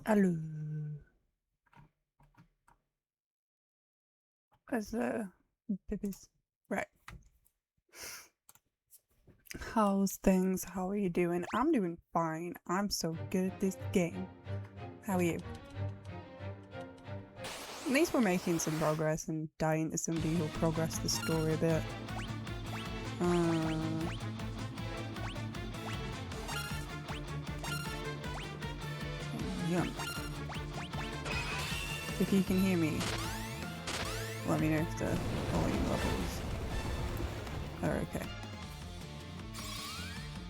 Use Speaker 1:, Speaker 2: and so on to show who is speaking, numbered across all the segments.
Speaker 1: Hello. As babies. Right. How's things? How are you doing? I'm doing fine. I'm so good at this game. How are you? At least we're making some progress and dying to somebody who'll progress the story a bit. Yum. If you can hear me, let me know if the volume levels are okay.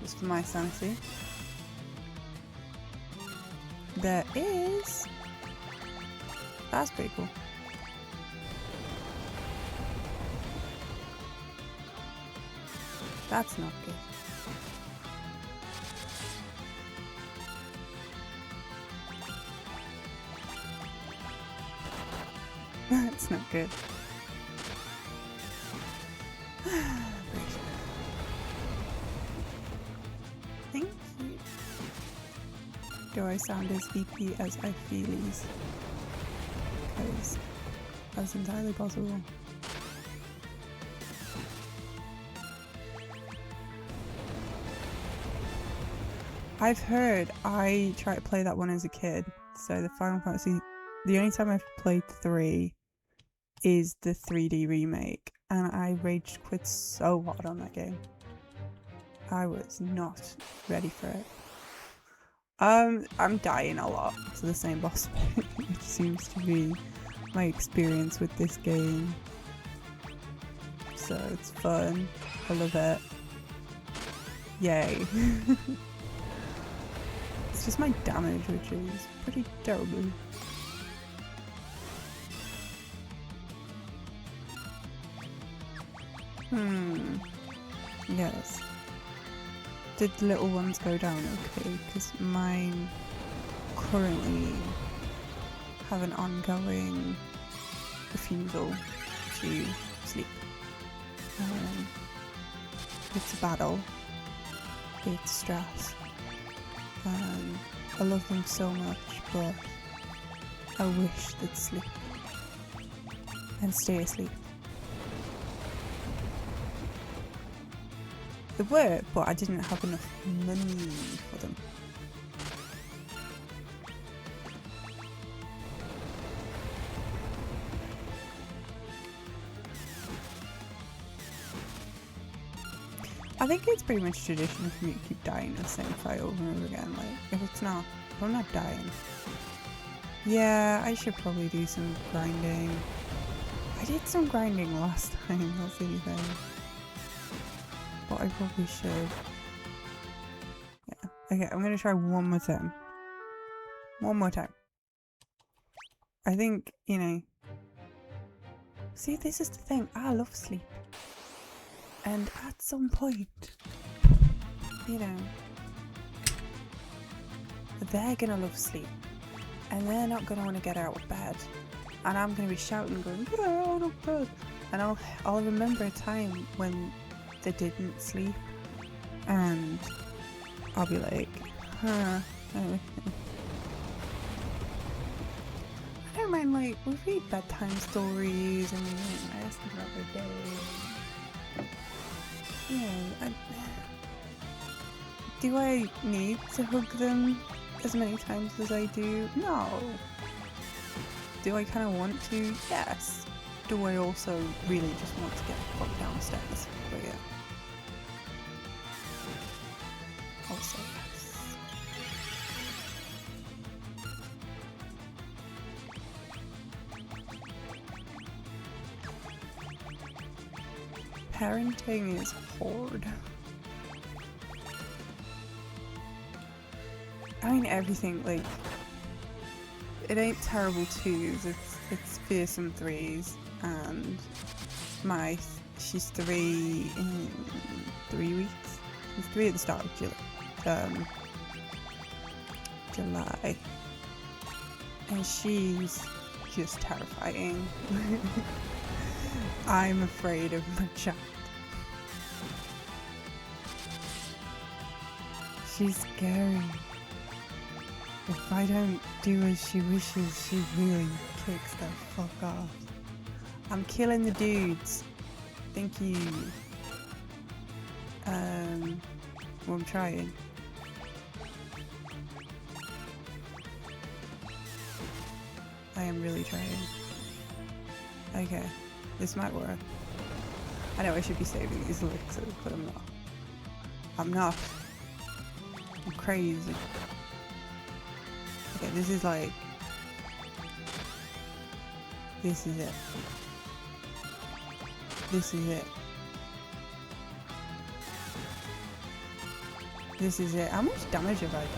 Speaker 1: Just for my sanity. There is... That's pretty cool. That's not good. That's not good. Thank you. Do I sound as EP as I feel? Because that's entirely possible. I've heard, I tried to play that one as a kid, so the Final Fantasy, the only time I've played 3 is the 3D remake, and I rage quit so hard on that game. I was not ready for it. I'm dying a lot to the same boss fight, which seems to be my experience with this game. So it's fun. I love it. Yay. It's just my damage, which is pretty terrible. Yes. Did the little ones go down okay? Because mine currently have an ongoing refusal to sleep. It's a battle. It's stress. I love them so much, but I wish they'd sleep and stay asleep. They were, but I didn't have enough money for them. I think it's pretty much tradition for me to keep dying in the same fight over and over again. Like, if I'm not dying. Yeah, I should probably do some grinding. I did some grinding last time, that's the only thing. But I probably should. Yeah. Okay, I'm gonna try one more time. One more time. I think, you know... See, this is the thing. I love sleep. And at some point, you know, they're gonna love sleep. And they're not gonna want to get out of bed. And I'm gonna be shouting, going, get out of bed. And I'll remember a time when they didn't sleep. And I'll be like, huh. I don't mind, like, we read bedtime stories and we ask about their day. Yeah, do I need to hug them as many times as I do? No. Do I kind of want to? Yes. Do I also really just want to get the fuck downstairs? But yeah. Also yes. Parenting is hard. I mean everything, like, it ain't terrible 2s, it's fearsome 3s, and she's 3 in 3 weeks. She's 3 at the start of July. And she's just terrifying. I'm afraid of my child. She's scary. If I don't do as she wishes, she really kicks the fuck off. I'm killing the dudes. Thank you. Well, I'm trying. I am really trying. Okay, this might work. I know I should be saving these elixirs, but I'm not. I'm not. I'm crazy. Okay, this is like... This is it. This is it. This is it. How much damage have I done?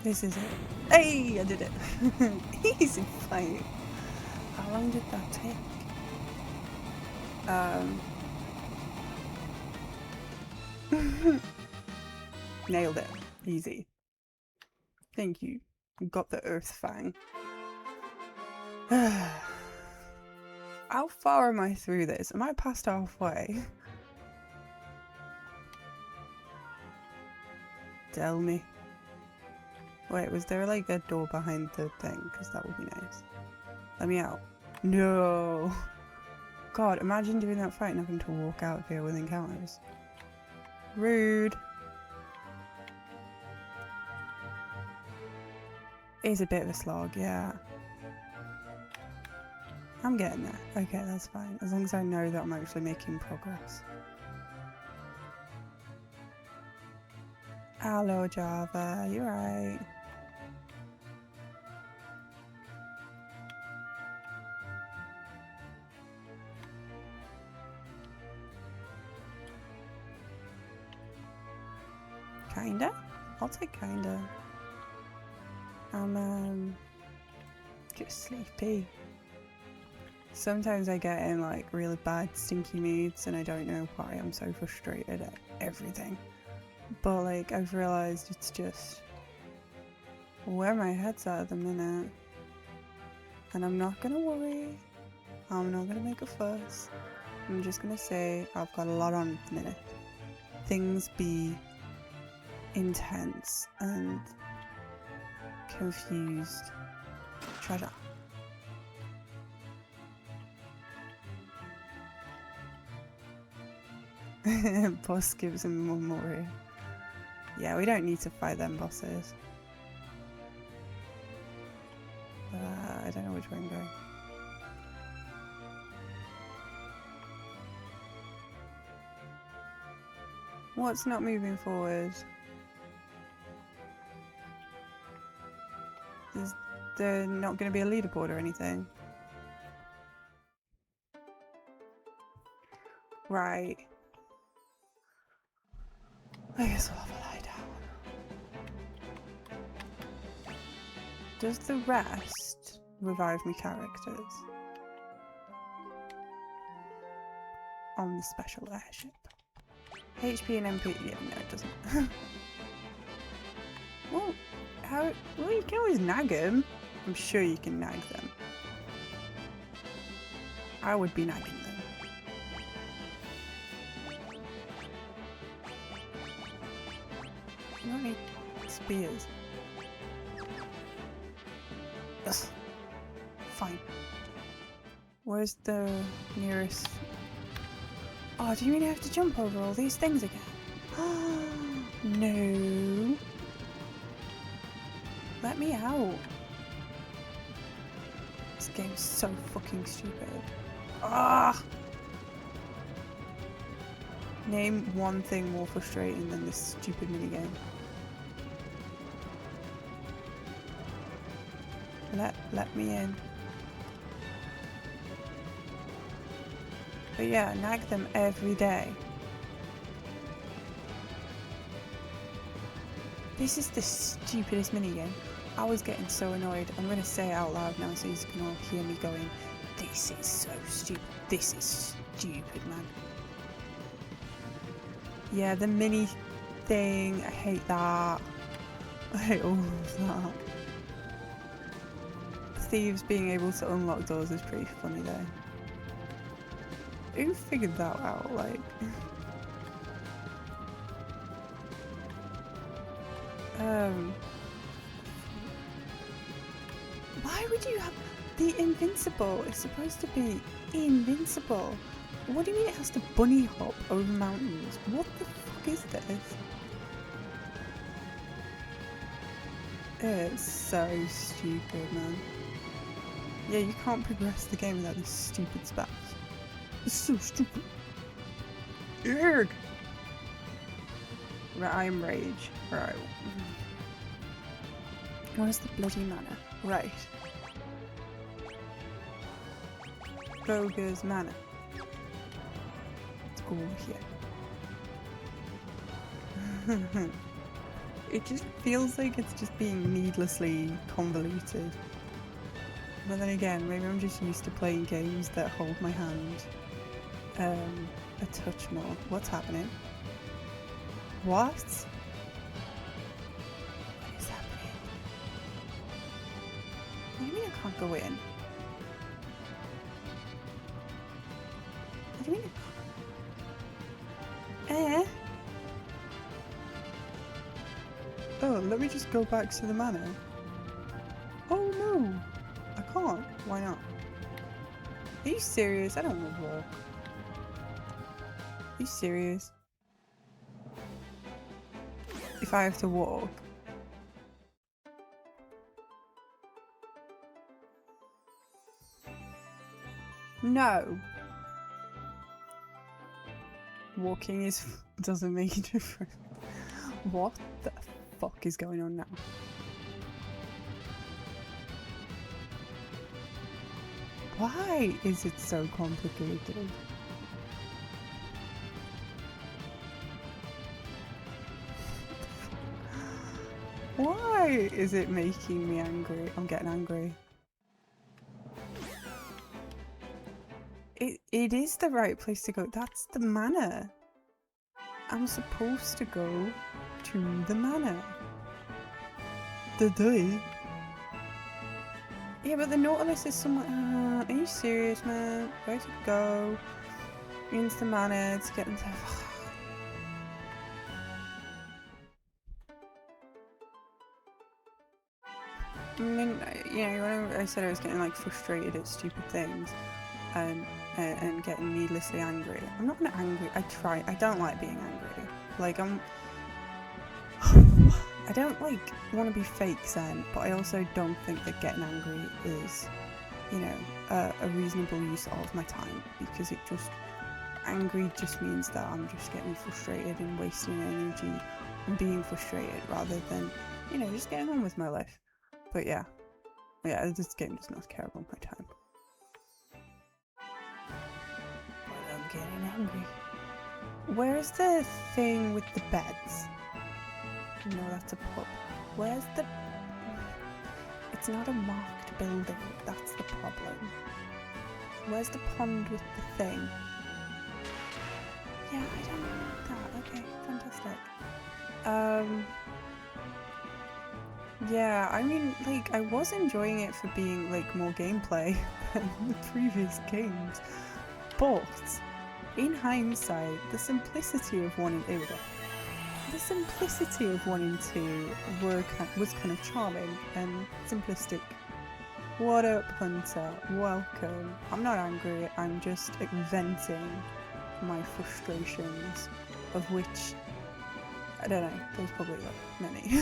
Speaker 1: This is it. Hey, I did it. Easy fight. How long did that take? Nailed it. Easy. Thank you. Got the Earth Fang. How far am I through this? Am I past halfway? Tell me. Wait, was there like a door behind the thing? Because that would be nice. Let me out. No! God, imagine doing that fight and having to walk out here with encounters. Rude! It's a bit of a slog, yeah. I'm getting there. Okay, that's fine. As long as I know that I'm actually making progress. Hello, Java. You're right. Kinda? I'll take kinda. I'm just sleepy. Sometimes I get in like really bad stinky moods and I don't know why I'm so frustrated at everything. But like I've realised it's just where my head's at the minute. And I'm not gonna worry. I'm not gonna make a fuss. I'm just gonna say I've got a lot on at the minute. Things be intense and confused. Treasure. Boss gives him memorial. Yeah, we don't need to fight them bosses. I don't know which way I'm going. What's not moving forward? Is there not going to be a leaderboard or anything? Right. I guess I'll have a lie down. Does the rest revive me characters? On the special airship. HP and MP, yeah, no it doesn't. Well, well you can always nag them. I'm sure you can nag them. I would be nagging them. I don't need spears. Yes. Fine. Where's the nearest... Oh, do you really have to jump over all these things again? No. Let me out. This game's so fucking stupid. Ah! Name one thing more frustrating than this stupid minigame. Let me in. But yeah, nag them every day. This is the stupidest minigame. I was getting so annoyed. I'm going to say it out loud now so you can all hear me going, this is so stupid. This is stupid, man. Yeah, the mini thing. I hate that. I hate all of that. thieves being able to unlock doors is pretty funny though. Who figured that out, like? Why would you have the invincible? It's supposed to be invincible. What do you mean it has to bunny hop over mountains? What the fuck is this? It's so stupid, man. Yeah, you can't progress the game without these stupid spats. It's so stupid. Urgh! Right, I'm rage. Right. Where's the bloody manor? Right. Roger's manor. Let's go over here. It just feels like it's just being needlessly convoluted. But then again, maybe I'm just used to playing games that hold my hand a touch more. What's happening? What? What is happening? What do you mean I can't go in? What do you mean I can't? Oh, let me just go back to the manor. Oh no! I can't. Why not? Are you serious? I don't want to walk. Are you serious? If I have to walk. No! Walking doesn't make a difference. What the fuck is going on now? Why is it so complicated? Why is it making me angry? I'm getting angry. It is the right place to go. That's the manor. I'm supposed to go to the manor. The day. Yeah, but the Nautilus is somewhere. Are you serious, man? Where to go? Into the manor to get into. I mean, you know, when I said I was getting like frustrated at stupid things, and getting needlessly angry. I'm not gonna angry. I don't like being angry. Like I don't like want to be fake Zen, but I also don't think that getting angry is, you know, a reasonable use of my time, because angry just means that I'm just getting frustrated and wasting energy and being frustrated rather than, you know, just getting on with my life. But yeah, this game does not care about my time. But I'm getting angry. Where's the thing with the beds? No, that's a pub. Where's the... It's not a marked building, that's the problem. Where's the pond with the thing? Yeah, I don't know that. Okay, fantastic. Yeah, I mean, like, I was enjoying it for being, like, more gameplay than the previous games. But, in hindsight, the simplicity of wanting to work was kind of charming and simplistic. What up, Hunter? Welcome. I'm not angry, I'm just venting my frustrations, of which, I don't know, there's probably like many.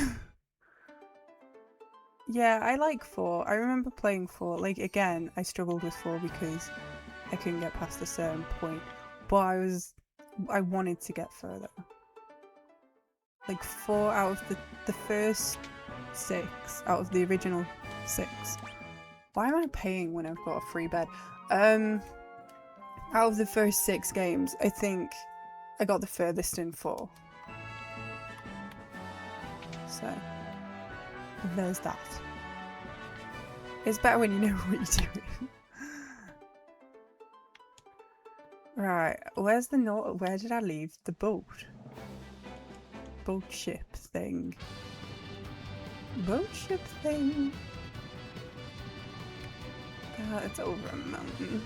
Speaker 1: Yeah, I like 4. I remember playing 4. Like, again, I struggled with 4 because I couldn't get past a certain point. But I wanted to get further. Like, 4 out of the first 6, out of the original 6. Why am I paying when I've got a free bed? Out of the first 6 games, I think I got the furthest in 4. So... there's that. It's better when you know what you're doing. Right, where's the note? Where did I leave the boat? Boat ship thing. Boat ship thing. It's over a mountain.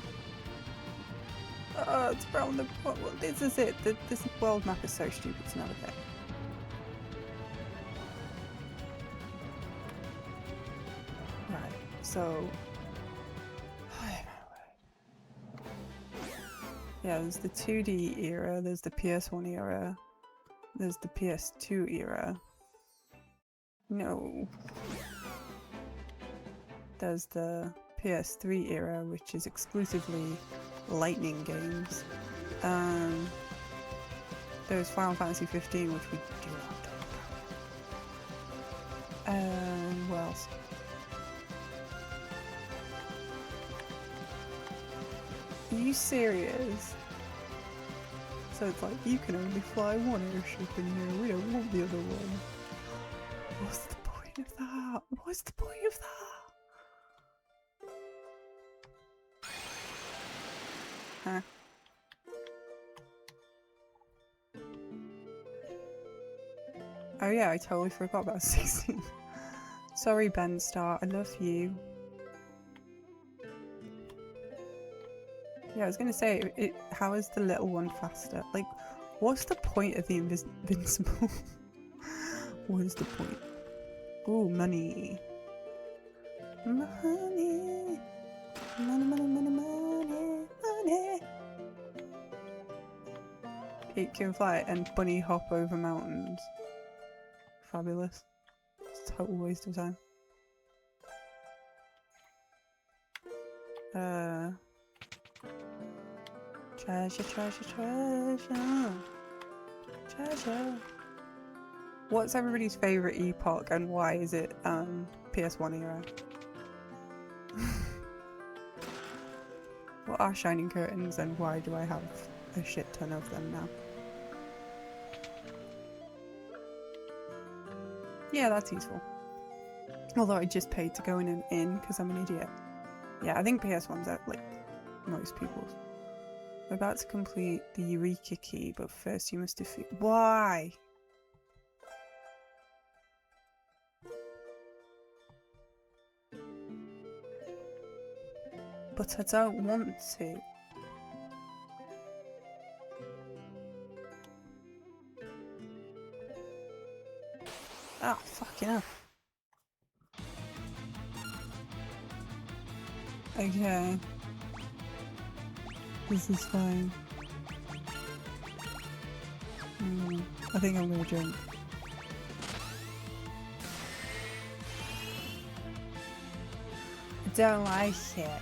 Speaker 1: It's around the... Well, this is it. This world map is so stupid to navigate. Right, so... Yeah, there's the 2D era, there's the PS1 era, there's the PS2 era. No. There's the PS3 era, which is exclusively Lightning games. There's Final Fantasy 15, which we do not talk about. What else? Are you serious? So it's like, you can only fly one airship in here, we don't want the other one. What's the point of that? What's the point of that? Huh? Oh yeah, I totally forgot about 16. Sorry, Ben Star, I love you. Yeah, I was gonna say, how is the little one faster? Like, what's the point of the invincible? What is the point? Ooh, money. Money. Money, money, money, money, money. It can fly and bunny hop over mountains. Fabulous. It's a total waste of time. Treasure, treasure, treasure. Treasure. What's everybody's favourite epoch and why is it PS1 era? What are Shining Curtains and why do I have a shit ton of them now? Yeah, that's useful. Although I just paid to go in and in because I'm an idiot. Yeah, I think PS1's out like most people's. We're about to complete the Eureka key, but first you must defeat... Why? But I don't want to. Ah, fucking hell. Okay. This is fine. I think I'm gonna jump. I don't like it.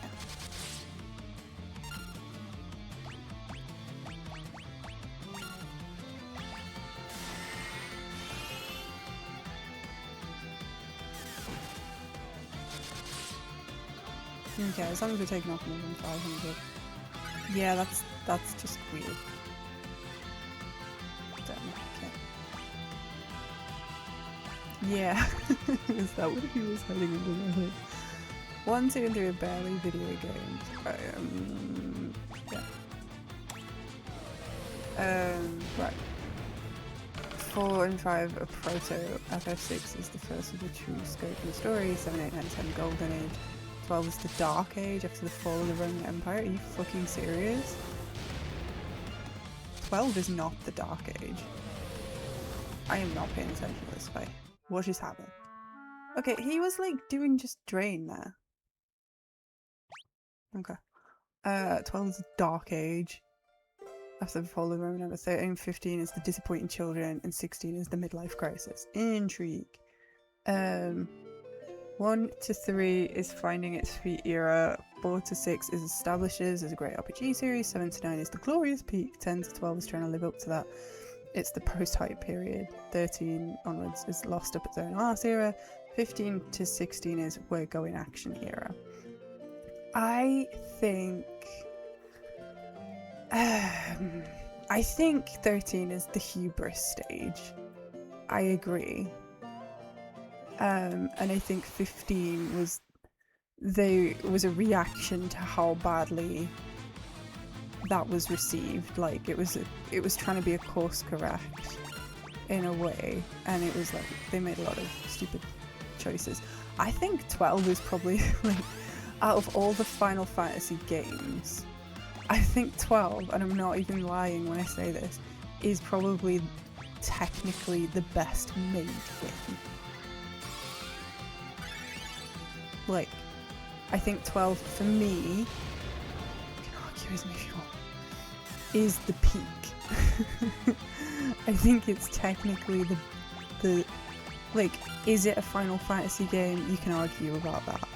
Speaker 1: Okay, as long as we're taking off more than 500. Yeah, that's just weird. Don't like it. Yeah. Is that what he was hiding under my hood? 1, 2, and 3 are barely video games. Yeah. Right. 4 and 5 are proto. FF6 is the first of the true scope of the story. 7, 8, 9, 10 Golden Age. 12 is the Dark Age after the fall of the Roman Empire. Are you fucking serious? 12 is not the Dark Age. I am not paying attention to this fight. What just happened? Okay, he was like doing just drain there. Okay. 12 is the Dark Age after the fall of the Roman Empire. 13, 15 is the Disappointing Children, and 16 is the Midlife Crisis. Intrigue. 1 to 3 is Finding Its Feet era, 4 to 6 is Establishes as a great RPG series, 7 to 9 is The Glorious Peak, 10 to 12 is trying to live up to that. It's the post-hype period, 13 onwards is Lost Up its Own Arse era, 15 to 16 is We're Going Action era. I think 13 is the hubris stage. I agree. And I think 15 was a reaction to how badly that was received. Like it was trying to be a course correct in a way, and it was like they made a lot of stupid choices. I think 12 is probably like out of all the Final Fantasy games, I think 12, and I'm not even lying when I say this, is probably technically the best made game. Like, I think 12 for me, you can argue with me if you want, is the peak. I think it's technically the like, is it a Final Fantasy game? You can argue about that.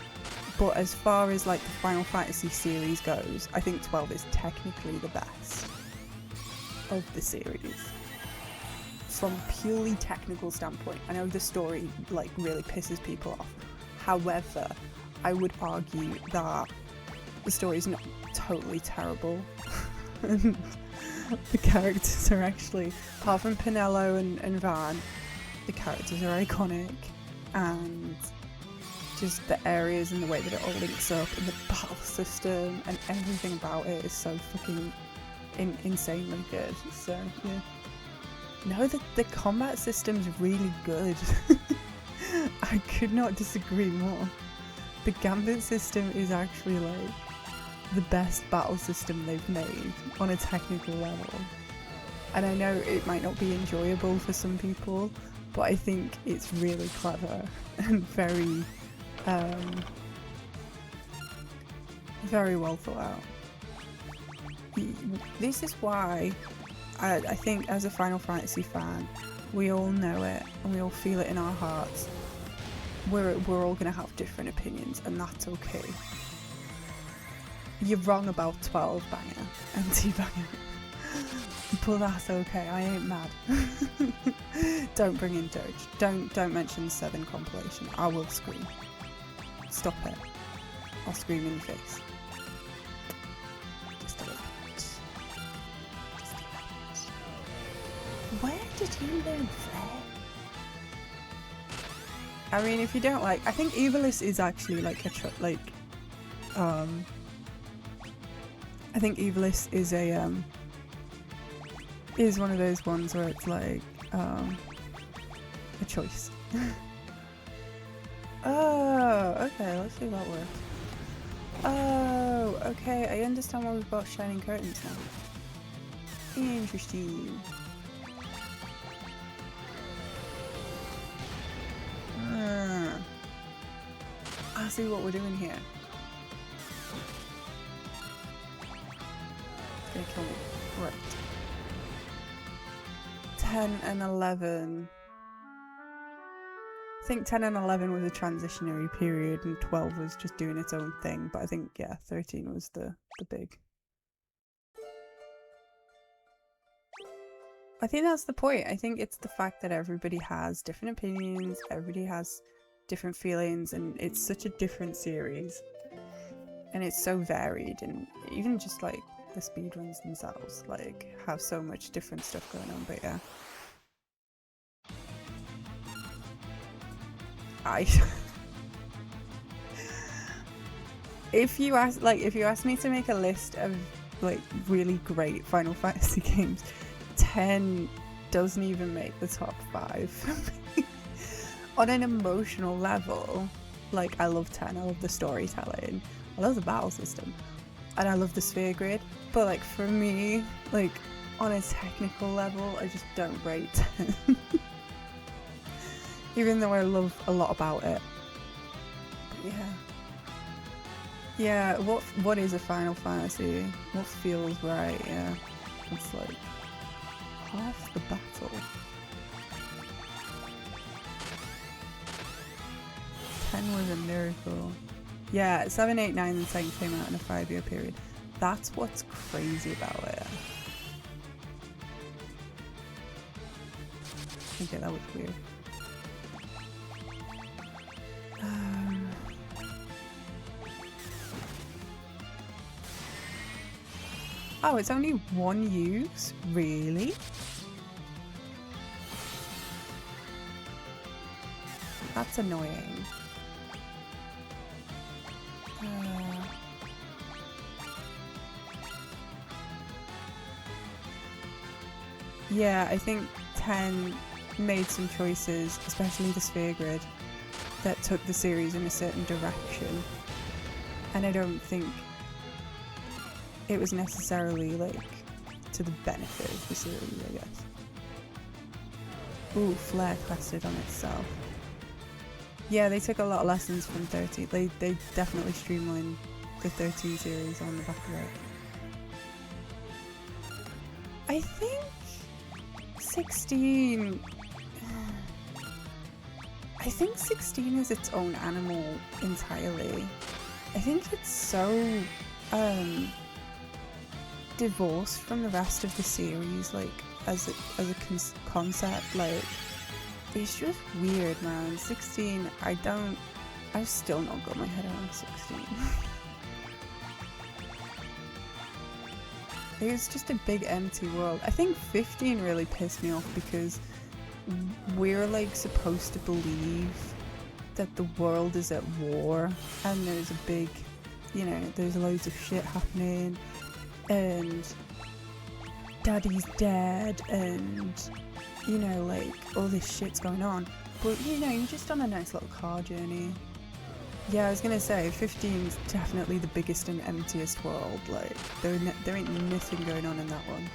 Speaker 1: But as far as like the Final Fantasy series goes, I think 12 is technically the best of the series. From a purely technical standpoint, I know the story like really pisses people off. However, I would argue that the story is not totally terrible. And the characters are actually, apart from Pinello and Van, the characters are iconic, and just the areas and the way that it all links up and the battle system and everything about it is so fucking insanely good. So yeah, no, the combat system's really good. I could not disagree more. The Gambit system is actually like the best battle system they've made on a technical level, and I know it might not be enjoyable for some people, but I think it's really clever and very very well thought out. This is why I think as a Final Fantasy fan, we all know it and we all feel it in our hearts. We're all going to have different opinions, and that's okay. You're wrong about 12 banger and 2 banger. But that's okay, I ain't mad. Don't bring in Doge. Don't mention the 7 compilation. I will scream. Stop it. I'll scream in your face. Just a little bit. Just a little bit. Where did you learn Flare? I mean, if you don't like, I think Evilus is actually like a I think Evilus is a is one of those ones where it's like a choice. Oh, okay, let's see if that works. Oh, okay, I understand why we've got shining curtains now. Interesting. I see what we're doing here. It's gonna kill me. Right. 10 and 11. I think 10 and 11 was a transitionary period and 12 was just doing its own thing, but I think, yeah, 13 was the big. I think that's the point. I think it's the fact that everybody has different opinions, everybody has different feelings, and it's such a different series. And it's so varied, and even just like the speedruns themselves, like, have so much different stuff going on, but yeah. If you ask me to make a list of like really great Final Fantasy games, 10 doesn't even make the top 5 for me. On an emotional level, like, I love 10, I love the storytelling, I love the battle system, and I love the sphere grid, but like for me, like on a technical level, I just don't rate 10. Even though I love a lot about it. But yeah, what is a Final Fantasy? What feels right? Yeah, it's like half the battle. 10 was a miracle. Yeah, 7, 8, 9 and 10 came out in a 5-year period. That's what's crazy about it. Okay, that was weird. Oh, it's only 1 use? Really? That's annoying. Yeah, I think 10 made some choices, especially the sphere grid, that took the series in a certain direction. and I don't think it was necessarily like to the benefit of the series, I guess. Ooh, Flare crested on itself. Yeah, they took a lot of lessons from 13. They definitely streamlined the 13 series on the back of it. I think 16... I think 16 is its own animal entirely. I think it's so divorced from the rest of the series, like as a concept. Like, it's just weird, man. 16, I've still not got my head around 16. It's just a big empty world. I think 15 really pissed me off because we're like supposed to believe that the world is at war and there's a big, you know, there's loads of shit happening and daddy's dead and, you know, like all this shit's going on. But, you know, you're just on a nice little car journey. Yeah, I was gonna say, 15's definitely the biggest and emptiest world. Like, there ain't nothing going on in that one.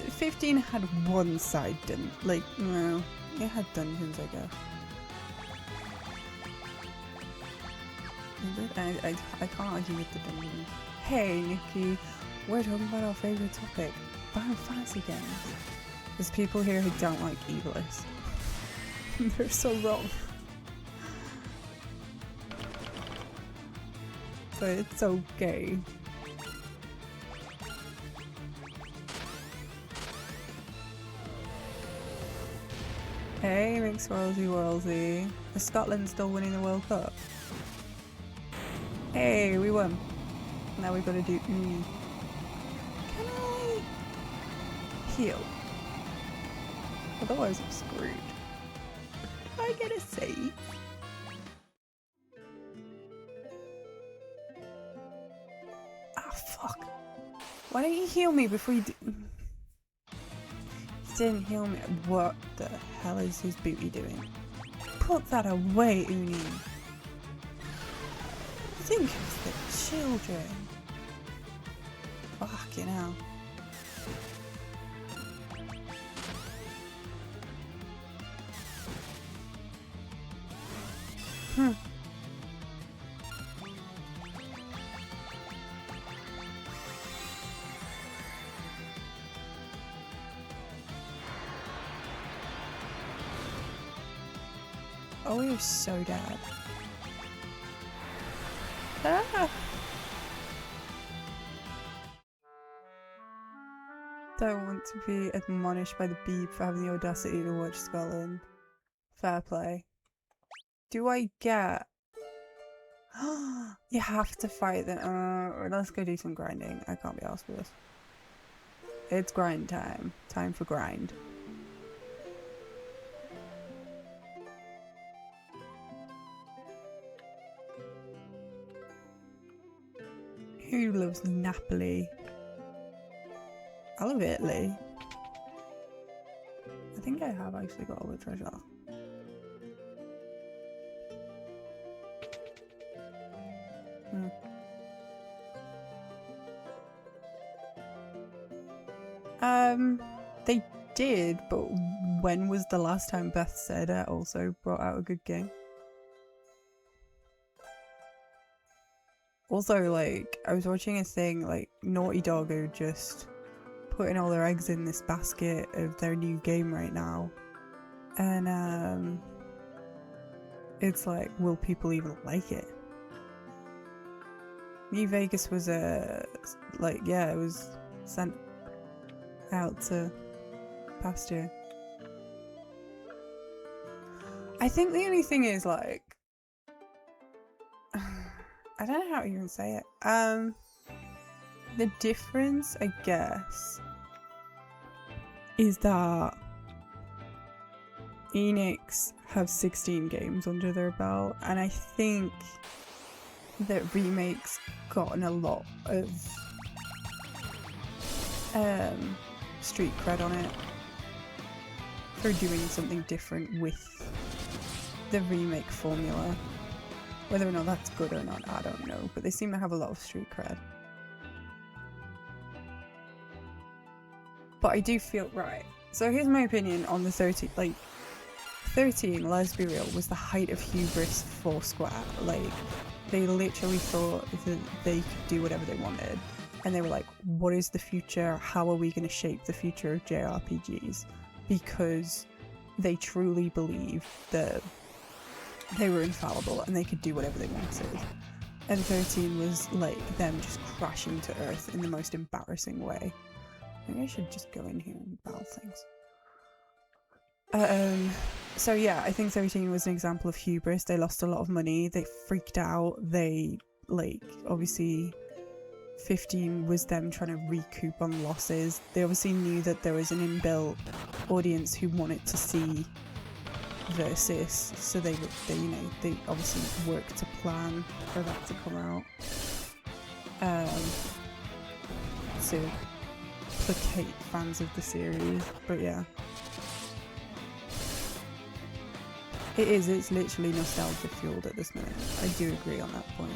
Speaker 1: 15 had one side, like, no, it had dungeons, I guess. I can't argue with the dungeons. Hey, Nikki, we're talking about our favourite topic, Final Fantasy games. There's people here who don't like Evilist. They're so wrong. So it's okay. Hey, Mixed Worldsy. Is Scotland still winning the World Cup? Hey, we won. Now we've got to do... Can I heal? Otherwise I'm screwed. Do I get a save? Ah, fuck. Why don't you heal me before you do... Didn't heal me. What the hell is his booty doing? Put that away, Uni. Think of the children. Fucking hell. Oh, we are so dead. Ah. Don't want to be admonished by the beep for having the audacity to watch Scotland. Fair play. Do I get... You have to fight them. Let's go do some grinding. I can't be arsed with this. It's grind time. Time for grind. Who loves Napoli? I love Italy. I think I have actually got all the treasure. They did, but when was the last time Beth said it also brought out a good game? Also, like, I was watching a thing, like, Naughty Dog are just putting all their eggs in this basket of their new game right now. And, it's like, will people even like it? New Vegas was like, yeah, it was sent out to pasture. I think the only thing is, like, I don't know how to even say it. The difference, I guess, is that Enix have 16 games under their belt, and I think that Remake's gotten a lot of street cred on it for doing something different with the Remake formula. Whether or not that's good or not, I don't know, but they seem to have a lot of street cred. But I do feel right. So here's my opinion on the 13. Like, 13, let's be real, was the height of hubris for Square. Like, they literally thought that they could do whatever they wanted. And they were like, what is the future? How are we going to shape the future of JRPGs? Because they truly believed that they were infallible and they could do whatever they wanted. And 13 was like them just crashing to earth in the most embarrassing way. Maybe I should just go in here and battle things. So yeah, I think 13 was an example of hubris. They lost a lot of money, they freaked out, they, like, obviously 15 was them trying to recoup on losses. They obviously knew that there was an inbuilt audience who wanted to see Versus, so they you know, they obviously worked to plan for that to come out. To placate fans of the series, but yeah. It's literally nostalgia fueled at this minute. I do agree on that point.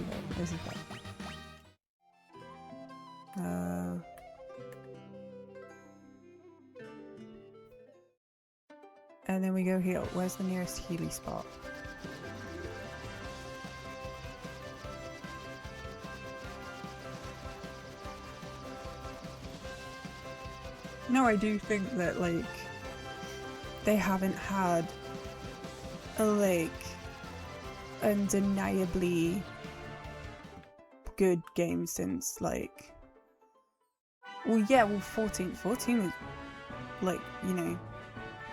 Speaker 1: Okay, this is bad. And then we go here. Where's the nearest Healy spot? No, I do think that, like, they haven't had a, like, undeniably good game since, like, well, yeah, well, 14 is, like, you know,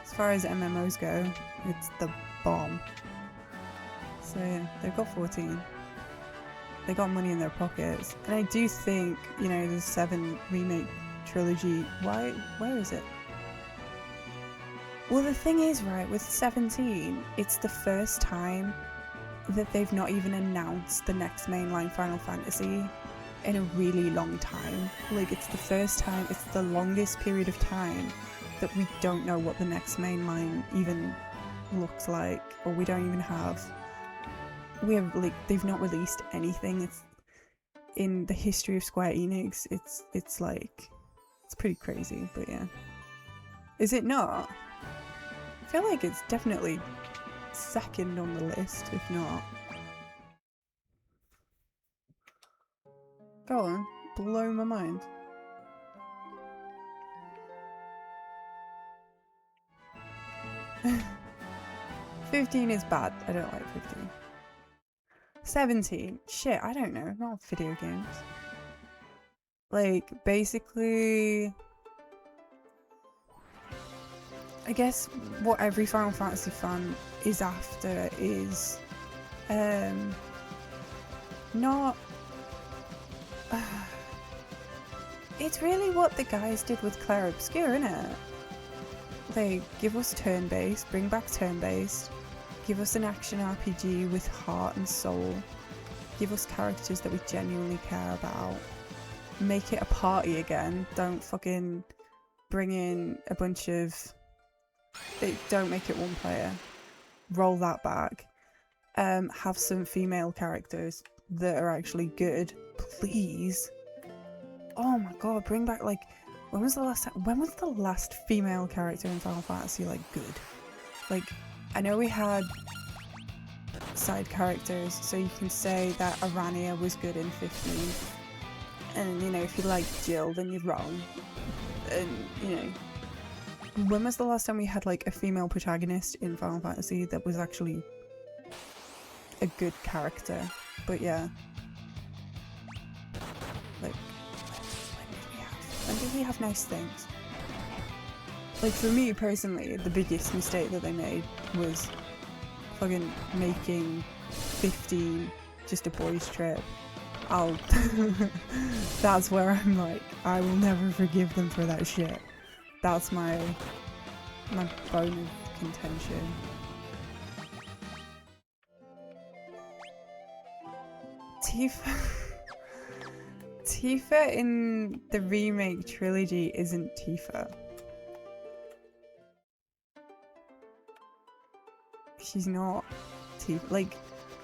Speaker 1: as far as MMOs go, it's the bomb. So yeah, they've got 14. They got money in their pockets. And I do think, you know, the 7 remake trilogy, where is it? Well, the thing is, right, with 17, it's the first time that they've not even announced the next mainline Final Fantasy in a really long time. Like, it's the first time, it's the longest period of time that we don't know what the next mainline even looks like, or we don't even have, like, they've not released anything. It's in the history of Square Enix, it's like, it's pretty crazy, but yeah. Is it not? I feel like it's definitely second on the list, if not. Go on, blow my mind. $15 is bad. I don't like 15. 17. Shit, I don't know. Not video games. Like, basically, I guess what every Final Fantasy fan is after is not it's really what the guys did with Claire Obscure, innit? They give us turn-based, bring back turn-based, give us an action RPG with heart and soul, give us characters that we genuinely care about, make it a party again, don't fucking bring in a bunch of... don't make it one player, roll that back, have some female characters that are actually good, please. Oh my god, bring back, like, when was the last female character in Final Fantasy, like, good? Like, I know we had side characters, so you can say that Arania was good in 15, and, you know, if you like Jill, then you're wrong, and, you know, when was the last time we had, like, a female protagonist in Final Fantasy that was actually a good character? But yeah, like, when did we have nice things? Like, for me personally, the biggest mistake that they made was fucking making 15 just a boys trip. That's where I'm like, I will never forgive them for that shit. That's my bone of contention. Tifa in the remake trilogy isn't Tifa. she's not Tifa. Like,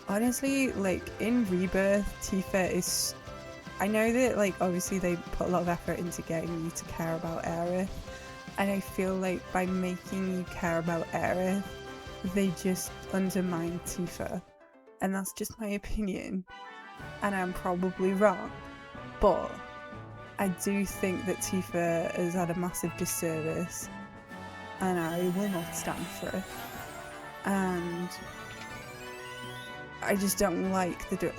Speaker 1: honestly, like in Rebirth, Tifa is. I know that, like, obviously they put a lot of effort into getting you to care about Aerith, and I feel like by making you care about Aerith, they just undermine Tifa, and that's just my opinion, and I'm probably wrong, but I do think that Tifa has had a massive disservice, and I will not stand for it. And I just don't like they're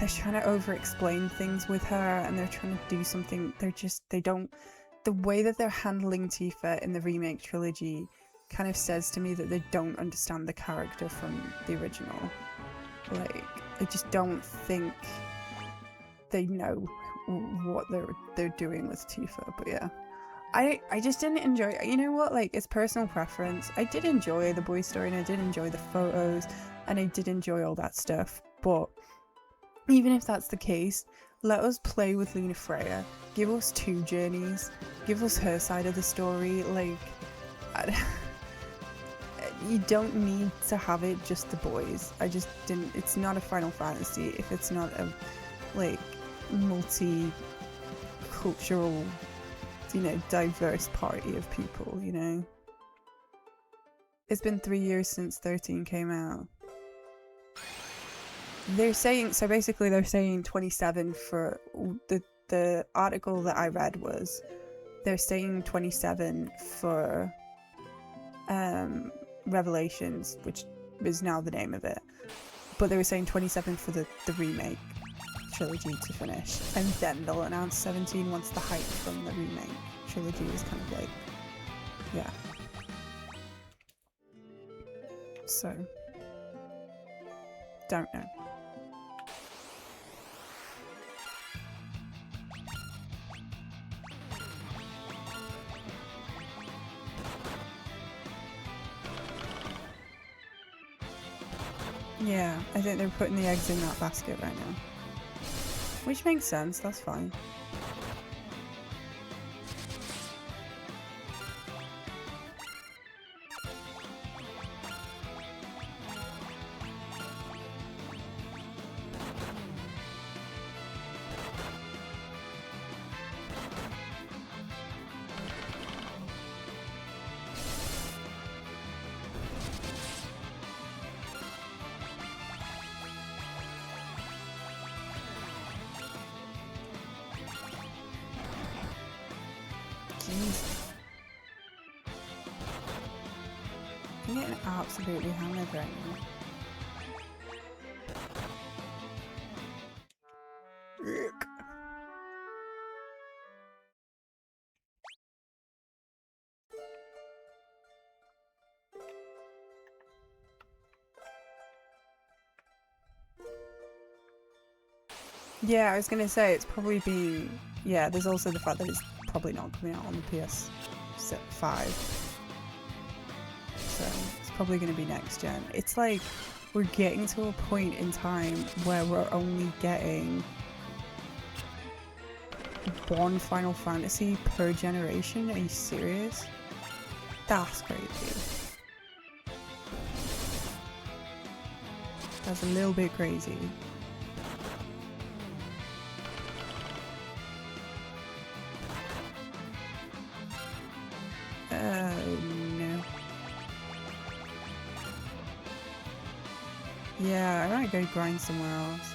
Speaker 1: trying to over-explain things with her, and they're trying to do something. They don't. The way that they're handling Tifa in the remake trilogy kind of says to me that they don't understand the character from the original. Like, I just don't think they know what they're doing with Tifa. But yeah, I just didn't enjoy. You know what? Like, it's personal preference. I did enjoy the boy story, and I did enjoy the photos, and I did enjoy all that stuff. But even if that's the case, let us play with Luna Freya. Give us 2 journeys. Give us her side of the story. Like, you don't need to have it just the boys. I just didn't. It's not a Final Fantasy if it's not a, like, multi-cultural, you know, diverse party of people, you know. It's been 3 years since 13 came out. They're saying, so basically they're saying 27 for the article that I read was, they're saying 27 for Revelations, which is now the name of it, but they were saying 27 for the remake trilogy to finish, and then they'll announce 17 once the hype from the remake trilogy is kind of like, yeah. So, don't know. Yeah, I think they're putting the eggs in that basket right now. Which makes sense, that's fine. Jeez. I'm getting absolutely hammered right now. Yeah, I was gonna say it's probably been. Yeah, there's also the fact that it's probably not coming out on the PS5, so it's probably gonna be next gen. It's like we're getting to a point in time where we're only getting 1 Final Fantasy per generation. Are you serious? That's crazy. That's a little bit crazy. No. Yeah, I might go grind somewhere else.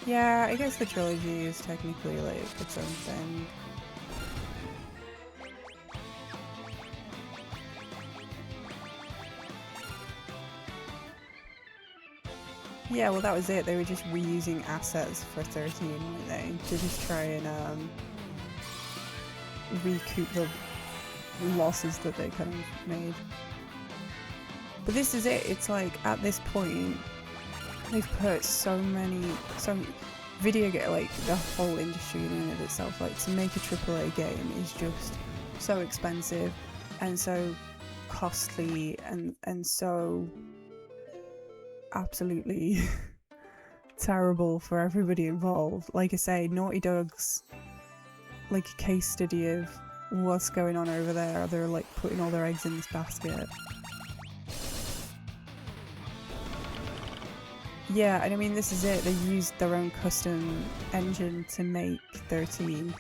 Speaker 1: Yeah, I guess the trilogy is technically like its own thing. Yeah, well that was it. They were just reusing assets for 13, weren't they? To just try and recoup the losses that they kind of made. But this is it. It's like at this point, they've put so video game, like the whole industry in and of itself, like to make a AAA game is just so expensive and so costly and so absolutely terrible for everybody involved. Like I say, Naughty Dog's like a case study of what's going on over there. They're like putting all their eggs in this basket. Yeah, and I mean, this is it. They used their own custom engine to make 13,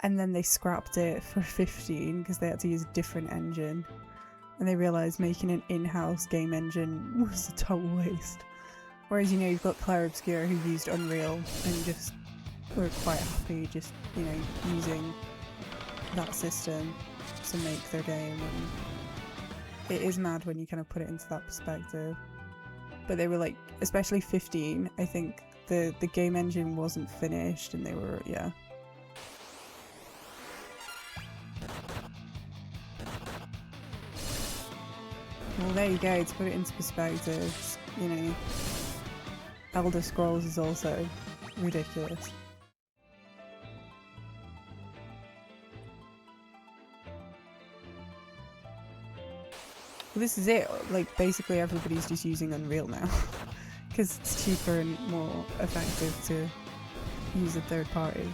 Speaker 1: and then they scrapped it for 15 because they had to use a different engine. And they realised making an in-house game engine was a total waste. Whereas, you know, you've got Claire Obscure who used Unreal and just were quite happy just, you know, using that system to make their game. And it is mad when you kind of put it into that perspective. But they were like, especially 15, I think the game engine wasn't finished and they were, yeah. Well, there you go, to put it into perspective, you know, Elder Scrolls is also ridiculous. Well, this is it, like basically everybody's just using Unreal now because it's cheaper and more effective to use a third party.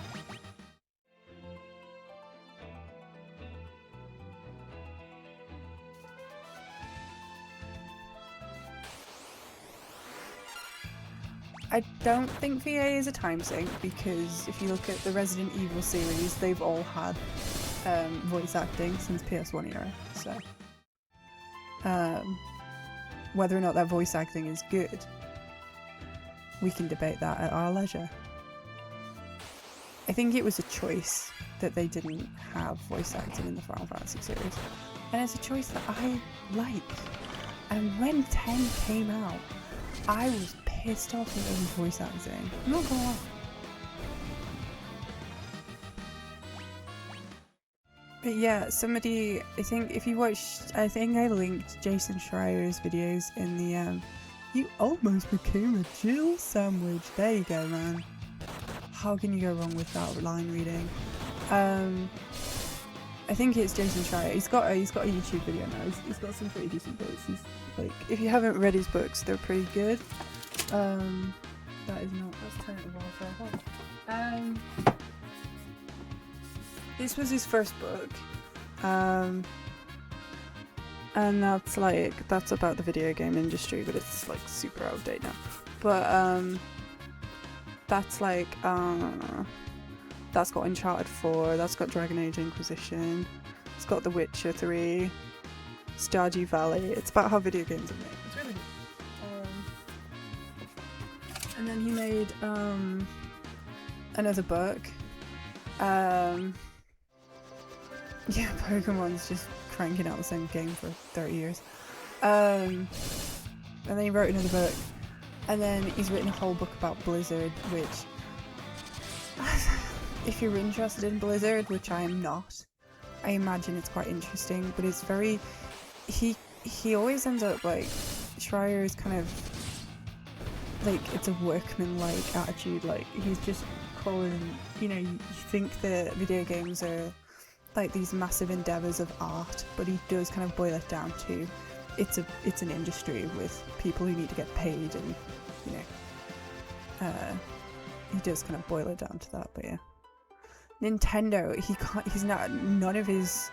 Speaker 1: I don't think VA is a time sink because if you look at the Resident Evil series, they've all had voice acting since PS1 era, so whether or not that voice acting is good, we can debate that at our leisure. I think it was a choice that they didn't have voice acting in the Final Fantasy series, and it's a choice that I liked. And when 10 came out, I was pissed off with the voice acting. I'm not gonna lie. But yeah, somebody, I think if you watched, I think I linked Jason Schreier's videos in the, you almost became a Jill sandwich. There you go, man. How can you go wrong with that line reading? I think it's Jason Schreier. He's got a YouTube video now. He's got some pretty decent books. He's like, if you haven't read his books, they're pretty good. That is not, let's turn it off. This was his first book, and that's about the video game industry, but it's like super out of date now. But that's like that's got Uncharted 4, that's got Dragon Age Inquisition, it's got The Witcher 3, Stardew Valley. It's about how video games are made. It's really good. And then he made another book. Yeah, Pokemon's just cranking out the same game for 30 years. And then he wrote another book. And then he's written a whole book about Blizzard, which, if you're interested in Blizzard, which I am not, I imagine it's quite interesting, but it's very, he always ends up like, Schreier is kind of, like, it's a workman-like attitude, like, he's just calling, you know, you think that video games are like these massive endeavors of art, but he does kind of boil it down to it's an industry with people who need to get paid, and you know, he does kind of boil it down to that. But yeah, Nintendo, none of his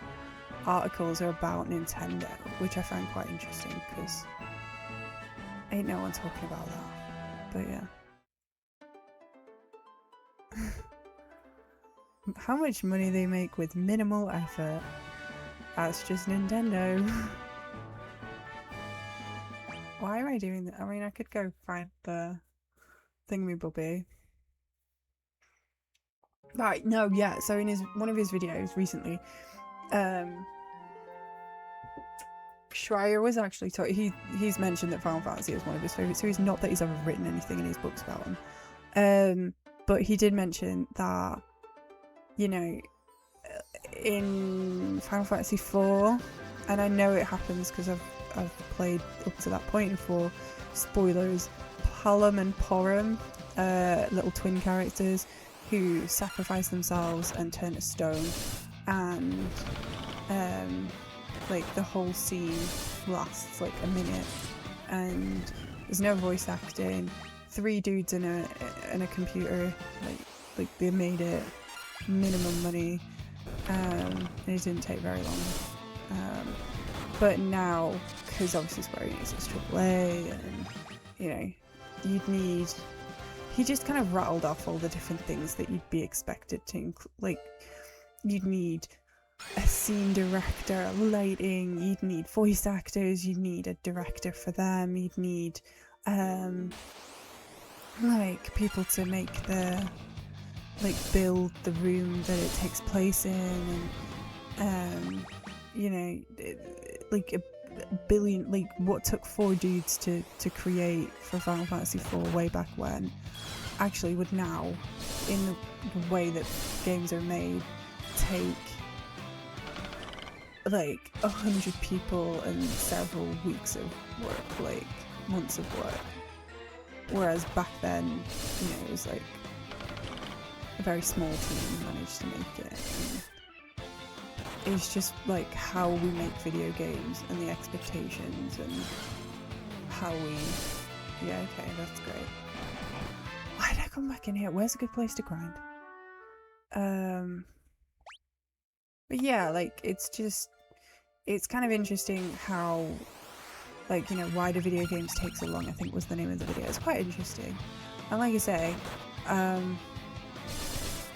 Speaker 1: articles are about Nintendo, which I find quite interesting because ain't no one talking about that. But yeah. How much money they make with minimal effort. That's just Nintendo. Why am I doing that? I mean, I could go find the thingamabobby. Right, no, yeah, so in one of his videos recently, Schreier was actually he's mentioned that Final Fantasy is one of his favourite series. Not that he's ever written anything in his books about them. But he did mention that, you know, in Final Fantasy IV, and I know it happens because I've played up to that point before, spoilers, Palom and Porom, little twin characters who sacrifice themselves and turn to stone, and like the whole scene lasts like a minute, and there's no voice acting, 3 dudes in a computer, like they made it, minimum money, and it didn't take very long. But now, because obviously Square Enix is AAA, and you know, you'd need. He just kind of rattled off all the different things that you'd be expected to include. Like, you'd need a scene director, lighting, you'd need voice actors, you'd need a director for them, you'd need like people to make the build the room that it takes place in, and you know, like a billion, like what took 4 dudes to create for Final Fantasy IV way back when, actually would now, in the way that games are made, take like 100 people and several weeks of work, like months of work. Whereas back then, you know, it was like a very small team managed to make it. And it's just like how we make video games and the expectations and how we. Yeah, okay, that's great. Why did I come back in here? Where's a good place to grind? But yeah, like it's kind of interesting how, like, you know, why do video games take so long, I think was the name of the video. It's quite interesting. And like I say,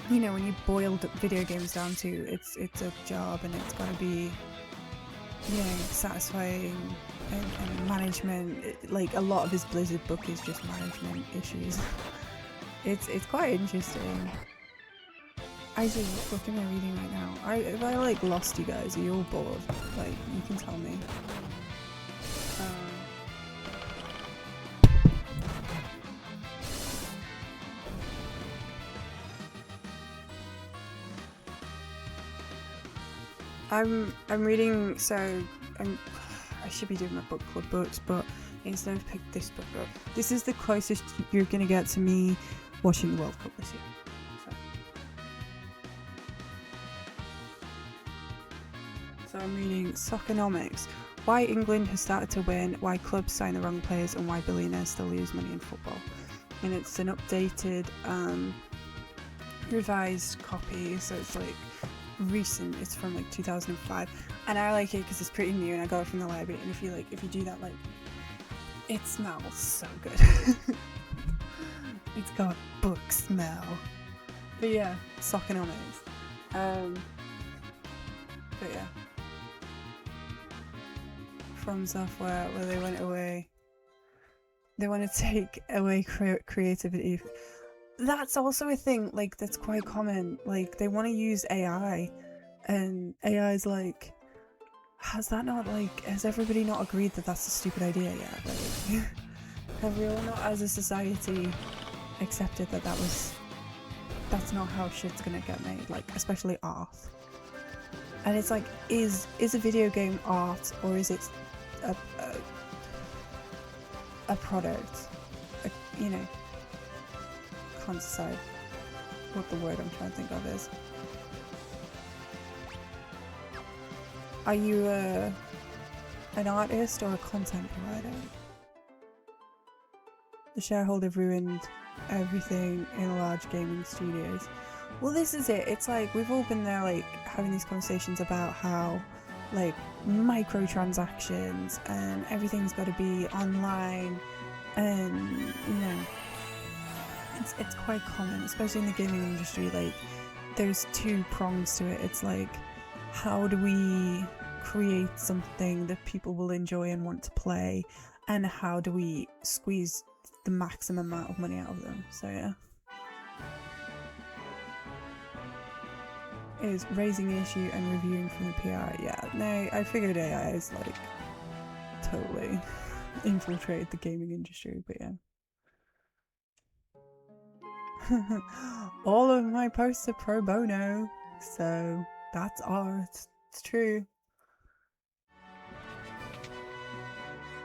Speaker 1: you know, when you boil video games down to it's a job, and it's got to be, you know, satisfying and management. Like a lot of his Blizzard book is just management issues. It's quite interesting. Isaac, what book am I reading right now? If I like lost you guys, are you all bored? Like, you can tell me. I'm reading, so I should be doing my book club books, but instead I've picked this book up. This is the closest you're gonna get to me watching the World Cup this year. So I'm reading Soccernomics, Why England Has Started to Win, Why Clubs Sign the Wrong Players, and Why Billionaires Still Lose Money in Football. And it's an updated, revised copy, so it's like recent. It's from like 2005, and I like it because it's pretty new, and I got it from the library. And if you do that, like, it smells so good. It's got book smell. But yeah, Soccernomics. But yeah, From Software, where they want to take away creativity. That's also a thing, like, that's quite common. Like, they want to use AI, and AI is like, has everybody not agreed that that's a stupid idea yet? Like, have we all not, as a society, accepted that that's not how shit's gonna get made, like, especially art? And it's like, is a video game art, or is it a product? You know, can't decide what the word I'm trying to think of is. Are you an artist or a content provider? The shareholder ruined everything in large gaming studios. Well, this is it. It's like, we've all been there, like, having these conversations about how, like, microtransactions and everything's got to be online, and, you know, it's quite common, especially in the gaming industry. Like, there's 2 prongs to it. It's like, how do we create something that people will enjoy and want to play, and how do we squeeze the maximum amount of money out of them? So yeah, is raising the issue and reviewing from the PR. Yeah, no, I figured AI is like totally infiltrated the gaming industry, but yeah. All of my posts are pro bono, so that's art. It's true.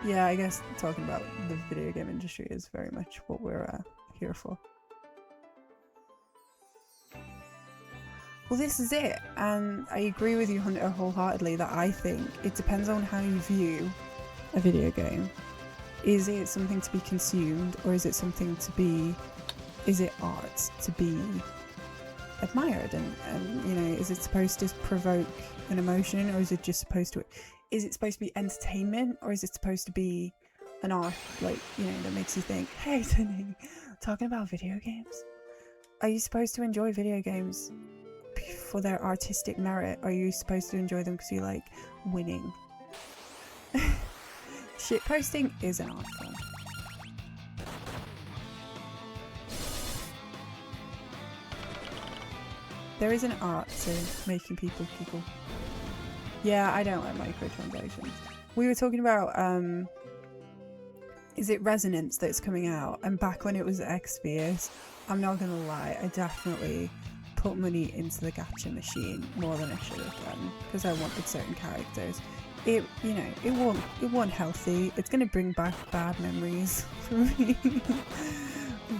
Speaker 1: Yeah, I guess talking about the video game industry is very much what we're here for. Well, this is it, and I agree with you, Hunter, wholeheartedly, that I think it depends on how you view a video game. Is it something to be consumed, or is it something to be... is it art to be admired, and you know, is it supposed to provoke an emotion, or is it just supposed to, is it supposed to be entertainment, or is it supposed to be an art, like, you know, that makes you think, hey, talking about video games, are you supposed to enjoy video games for their artistic merit, or are you supposed to enjoy them because you like winning? Shitposting is an art form. There is an art to making people giggle. Yeah, I don't like microtransactions. We were talking about, is it Resonance that's coming out? And back when it was Xvious, I'm not gonna lie, I definitely put money into the gacha machine more than I should have done, because I wanted certain characters. It, you know, it wasn't healthy. It's gonna bring back bad memories for me.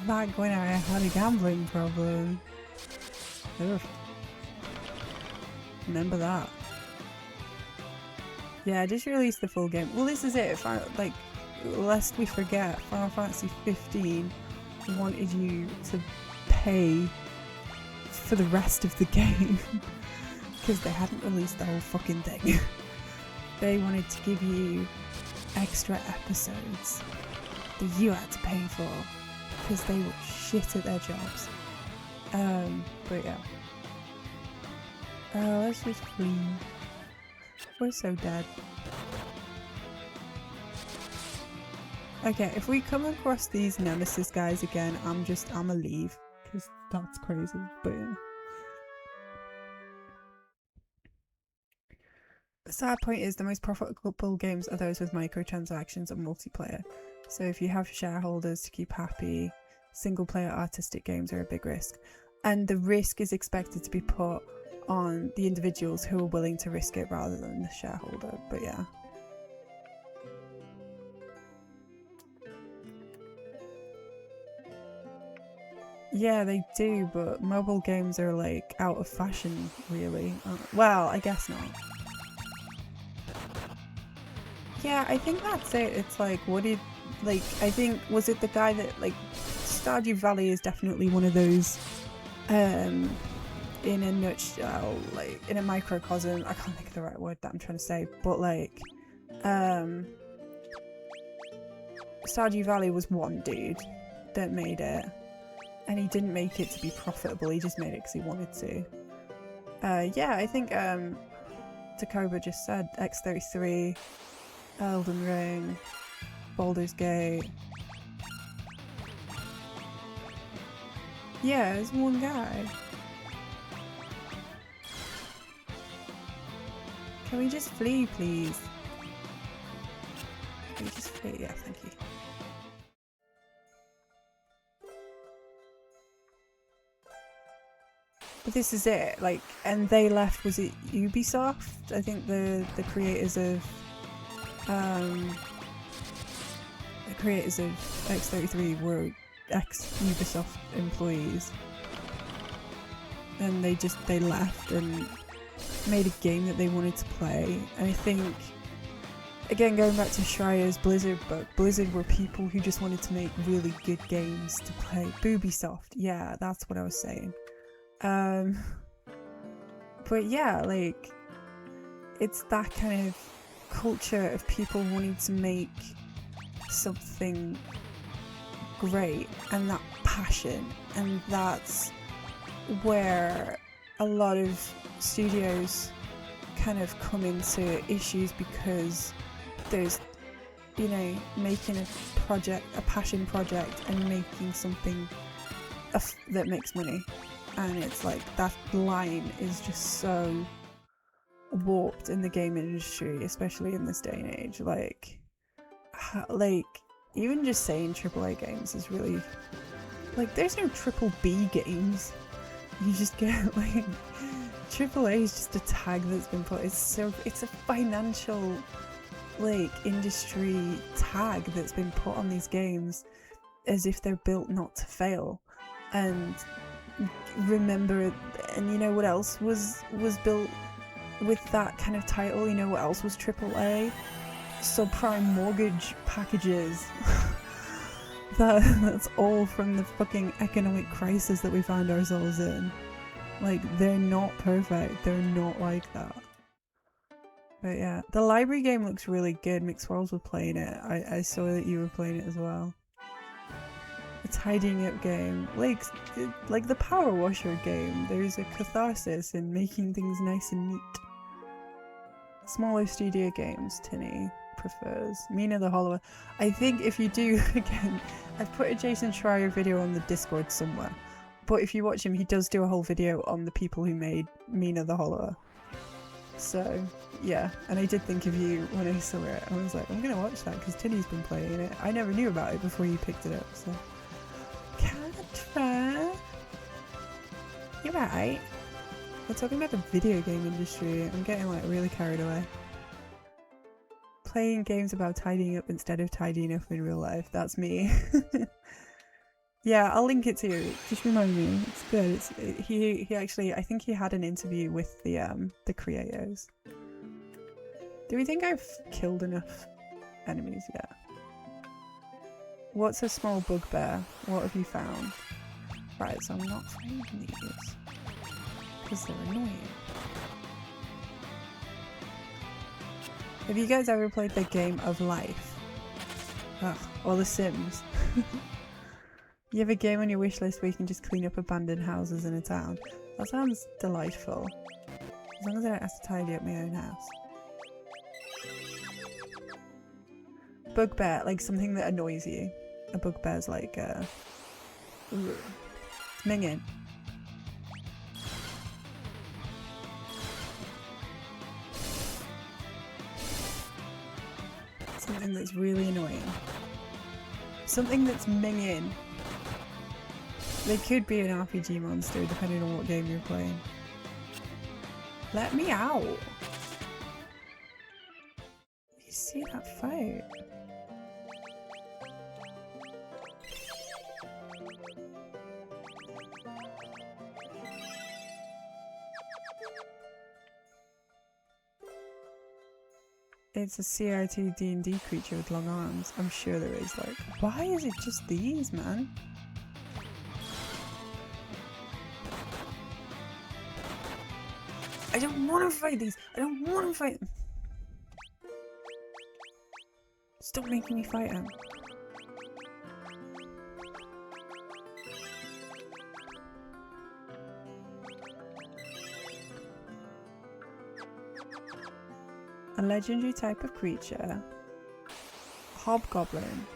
Speaker 1: Back when I had a gambling problem. Ugh. Remember that. Yeah, just release the full game. Well, this is it. Like, lest we forget, Final Fantasy 15 wanted you to pay for the rest of the game because they hadn't released the whole fucking thing. They wanted to give you extra episodes that you had to pay for because they were shit at their jobs. But yeah. Let's just flee. We're so dead. Okay, if we come across these Nemesis guys again, I'ma leave. Because that's crazy, but yeah. The sad point is the most profitable games are those with microtransactions and multiplayer. So if you have shareholders to keep happy, single player artistic games are a big risk. And the risk is expected to be put on the individuals who are willing to risk it rather than the shareholder, but yeah. Yeah, they do, but mobile games are like out of fashion, really. Well, I guess not. Yeah, I think that's it. It's like, what did, like, I think, was it the guy that, like, Stardew Valley is definitely one of those, in a nutshell, like, in a microcosm, I can't think of the right word that I'm trying to say, but like, Stardew Valley was one dude that made it, and he didn't make it to be profitable, he just made it because he wanted to. Yeah, I think, Takoba just said X33, Elden Ring, Baldur's Gate. Yeah, it's one guy. Can we just flee, please? Can we just flee? Yeah, thank you. But this is it, like, and they left, was it Ubisoft? I think the creators of X33 were ex-Ubisoft employees. And they left and made a game that they wanted to play. And I think, again, going back to Schreier's Blizzard book, Blizzard were people who just wanted to make really good games to play. Boobisoft, yeah, that's what I was saying. But yeah, like, it's that kind of culture of people wanting to make something great, and that passion, and that's where a lot of studios kind of come into issues, because there's, you know, making a passion project and making something that makes money, and it's like that line is just so warped in the game industry, especially in this day and age. Like even just saying AAA games is really, like, there's no triple B games. You just get, like, AAA is just a tag that's been put. It's a financial, like, industry tag that's been put on these games as if they're built not to fail. And remember, and you know what else was built with that kind of title? You know what else was AAA? Subprime mortgage packages. That's all from the fucking economic crisis that we found ourselves in. Like, they're not perfect. They're not like that. But yeah, the library game looks really good. Mixed Worlds were playing it. I saw that you were playing it as well. A tidying up game. Like the Power Washer game. There's a catharsis in making things nice and neat. Smaller studio games, Tinny prefers. Mina the Hollower. I think if you do, again, I've put a Jason Schreier video on the Discord somewhere. But if you watch him, he does do a whole video on the people who made Mina the Hollower. So, yeah. And I did think of you when I saw it. I was like, I'm going to watch that because Tinny's been playing it. I never knew about it before you picked it up, so. Catra! You're right. We're talking about the video game industry. I'm getting like really carried away. Playing games about tidying up instead of tidying up in real life. That's me. Yeah, I'll link it to you. Just remind me. It's good. He actually, I think he had an interview with the creators. Do we think I've killed enough enemies yet? What's a small bugbear? What have you found? Right, so I'm not fighting these because they're annoying. Have you guys ever played the game of life? Ugh, or The Sims? You have a game on your wish list where you can just clean up abandoned houses in a town. That sounds delightful. As long as I don't have to tidy up my own house. Bugbear, like something that annoys you. A bugbear's like, minging. Something that's really annoying. Something that's minging. They could be an RPG monster depending on what game you're playing. Let me out! You see that fight? It's a CRT D&D creature with long arms. I'm sure there is, like. Why is it just these, man? I don't want to fight these! I don't want to fight them! Stop making me fight them. A legendary type of creature. Hobgoblin.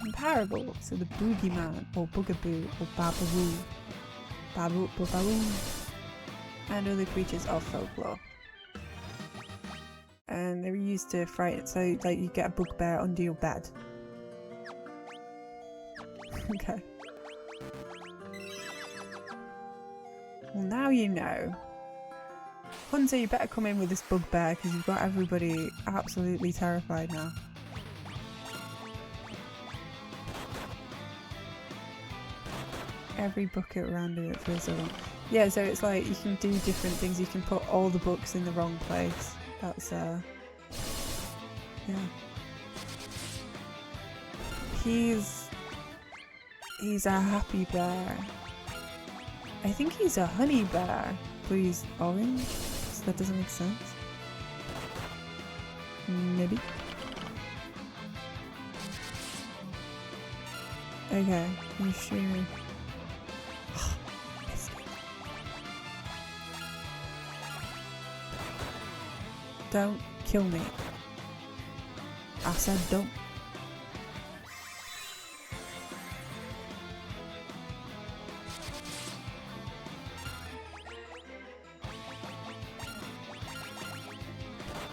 Speaker 1: Comparable to the boogeyman or boogaboo or bababoo. Bababoo. And other creatures of folklore. And they're used to frighten, so like you get a bugbear under your bed. Okay. Well, now you know. Hunter, you better come in with this bugbear because you've got everybody absolutely terrified now. Every bucket random it feels so long. Yeah, so it's like you can do different things. You can put all the books in the wrong place. That's yeah. He's a happy bear. I think he's a honey bear, but he's orange, so that doesn't make sense. Maybe. Okay, you sure? Don't kill me. I said don't.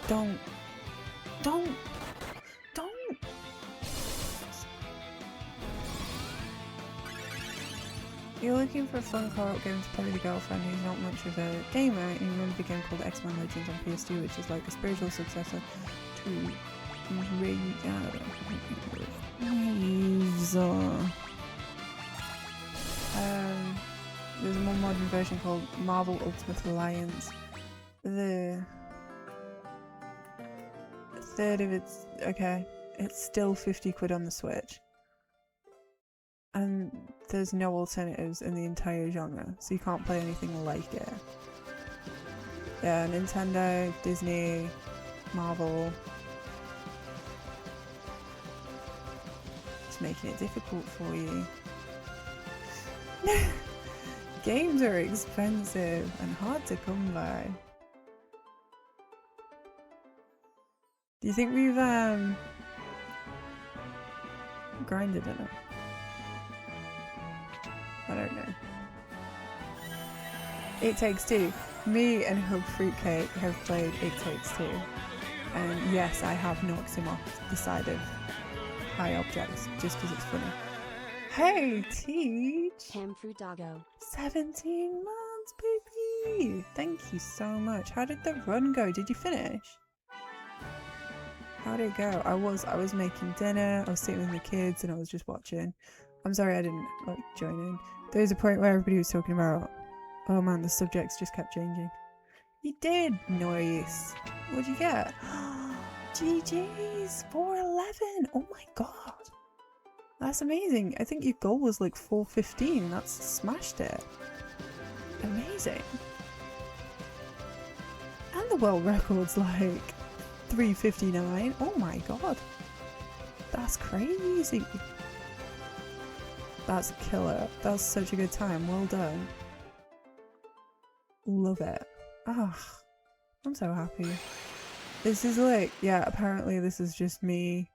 Speaker 1: Don't. You're looking for a fun co-op game to play with your girlfriend who's not much of a gamer, and you remember the game called X-Men Legends on PS2, which is like a spiritual successor to there's a more modern version called Marvel Ultimate Alliance. The third of it's okay. It's still 50 quid on the Switch. and there's no alternatives in the entire genre, so you can't play anything like it. Yeah, Nintendo, Disney, Marvel. It's making it difficult for you. Games are expensive and hard to come by. Do you think we've grinded enough? I don't know. It Takes Two. Me and Hub Fruitcake have played It Takes Two. And yes, I have knocked him off the side of high objects just because it's funny. Hey, Teach!
Speaker 2: Hamfrudago.
Speaker 1: 17 months, baby! Thank you so much. How did the run go? Did you finish? How did it go? I was making dinner, I was sitting with the kids, and I was just watching. I'm sorry I didn't like join in. There was a point where everybody was talking about, oh man, the subjects just kept changing. You did! Nice! What'd you get? GG's! 411! Oh my god! That's amazing. I think your goal was like 415. That's smashed it. Amazing. And the world record's like 359. Oh my god. That's crazy. That's killer. That's such a good time. Well done. Love it. Ah, I'm so happy. This is like, yeah, apparently this is just me.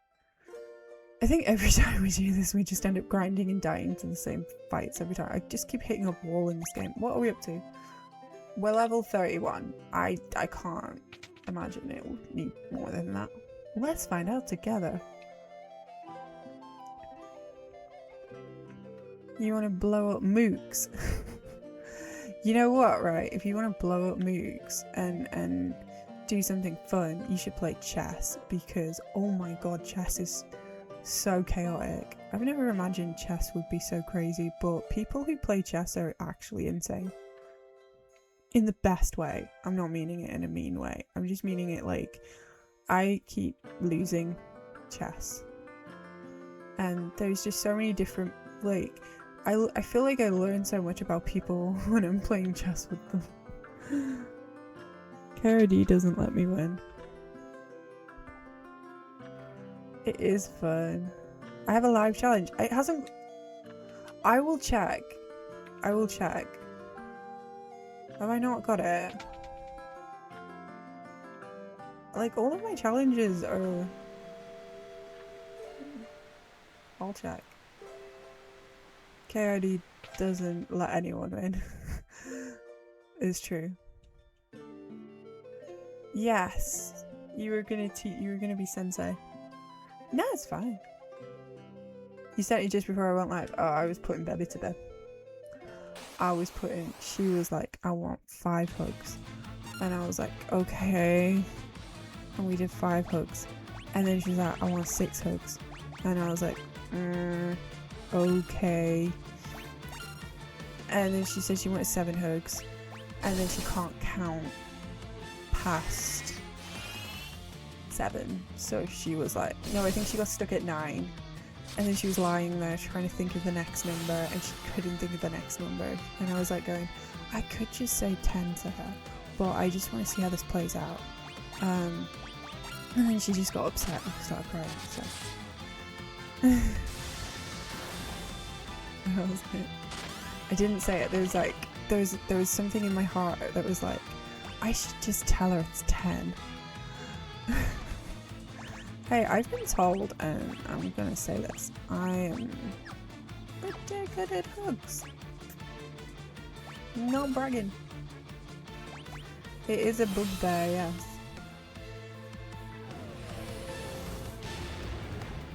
Speaker 1: I think every time we do this, we just end up grinding and dying to the same fights every time. I just keep hitting a wall in this game. What are we up to? We're level 31. I can't imagine it will need more than that. Let's find out together. You want to blow up mooks? You know what, right? If you want to blow up mooks and do something fun, you should play chess, because oh my god, chess is so chaotic. I've never imagined chess would be so crazy, but people who play chess are actually insane. In the best way. I'm not meaning it in a mean way. I'm just meaning it like, I keep losing chess. And there's just so many different, like, I feel like I learn so much about people when I'm playing chess with them. Karadi doesn't let me win. It is fun. I have a live challenge. It hasn't... I will check. I will check. Have I not got it? Like, all of my challenges are... I'll check. KID doesn't let anyone win. It's true. Yes! You were gonna be sensei. No, it's fine. You sent it just before I went live. Oh, I was putting Bebby to bed. She was like, I want 5 hugs. And I was like, okay. And we did 5 hugs. And then she was like, I want 6 hugs. And I was like, okay. And then she said she wanted 7 hugs. And then she can't count past 7. So she was like, no, I think she got stuck at 9. And then she was lying there trying to think of the next number, and she couldn't think of the next number. And I was like going, I could just say 10 to her, but I just want to see how this plays out. And then she just got upset and started crying. So that was it. I didn't say it. There was something in my heart that was like, I should just tell her it's 10. Hey, I've been told, and I'm gonna say this, I am pretty good at hugs. No bragging. It is a bugbear, yes.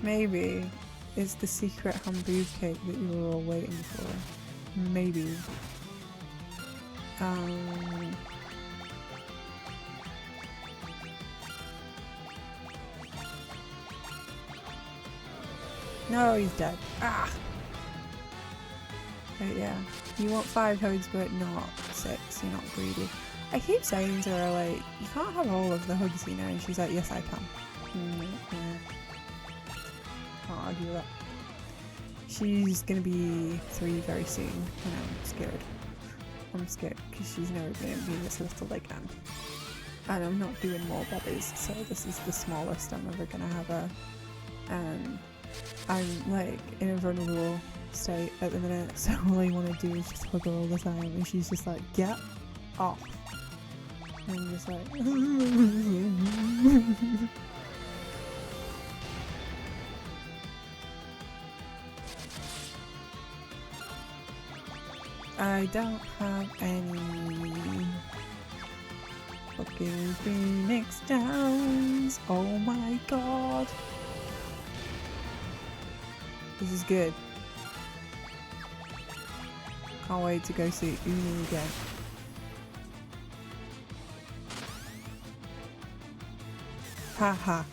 Speaker 1: Maybe it's the secret hamburger cake that you were all waiting for. Maybe. No, he's dead. Ah! But yeah, you want 5 hugs but not 6, you're not greedy. I keep saying to her, like, you can't have all of the hugs, you know, and she's like, yes I can. Can't argue with that. She's gonna be 3 very soon, and I'm scared. I'm scared because she's never gonna be this little again. And I'm not doing more babies, so this is the smallest I'm ever gonna have her. And I'm like in a vulnerable state at the minute, so all I want to do is just hug her all the time, and she's just like, get off. And I'm just like, I don't have any fucking Phoenix Downs. Oh my god. This is good. Can't wait to go see Uni again. Haha.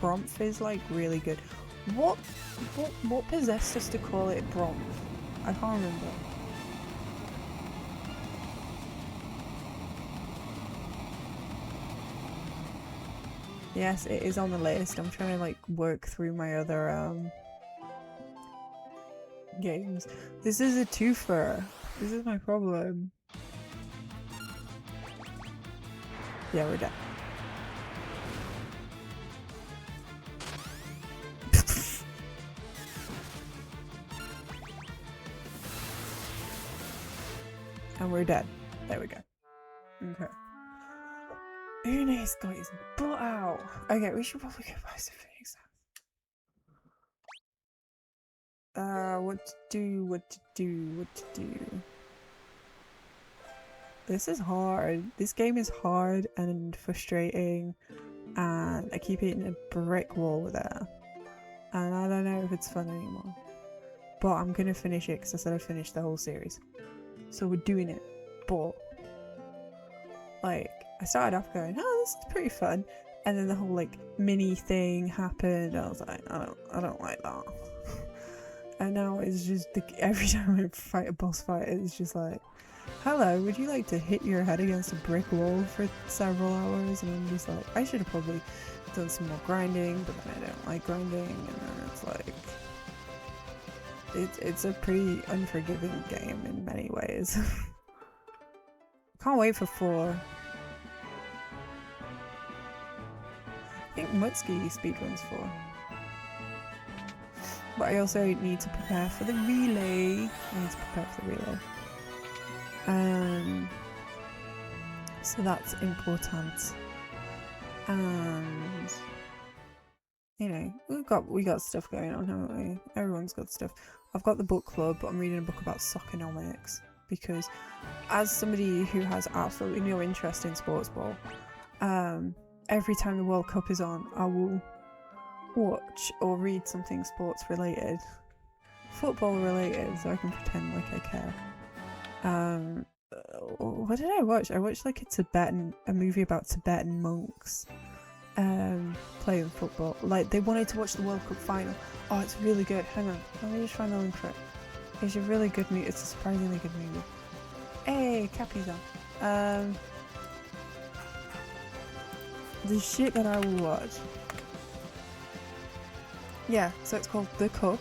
Speaker 1: Bromf is like really good. What possessed us to call it Bromf? I can't remember. Yes, it is on the list. I'm trying to like work through my other games. This is a twofer. This is my problem. Yeah, we're dead. And we're dead. There we go. Okay. Une's got his butt out. Okay, we should probably go buy some Phoenix Downs. What to do. This is hard. This game is hard and frustrating, and I keep hitting a brick wall there. And I don't know if it's fun anymore. But I'm gonna finish it because I said I'd finish the whole series. So we're doing it. But like, I started off going, oh, this is pretty fun, and then the whole like mini thing happened. I was like, I don't like that. And now it's just every time I fight a boss fight, it's just like, hello, would you like to hit your head against a brick wall for several hours? And I'm just like, I should have probably done some more grinding, but then I don't like grinding, and then it's like, it's a pretty unforgiving game in many ways. Can't wait for 4. I think Mutski speedruns 4. But I also need to prepare for the relay. So that's important. And you know, we got stuff going on, haven't we? Everyone's got stuff. I've got the book club, but I'm reading a book about soccernomics because, as somebody who has absolutely no interest in sports ball, every time the World Cup is on, I will watch or read something sports related, football related, so I can pretend like I care. What did I watch? I watched like a movie about Tibetan monks playing football. Like, they wanted to watch the World Cup final. Oh, it's really good. Hang on, let me just find the link for it. It's a really good movie. It's a surprisingly good movie. Hey, Cappy's on. The shit that I will watch. Yeah, so it's called The Cup,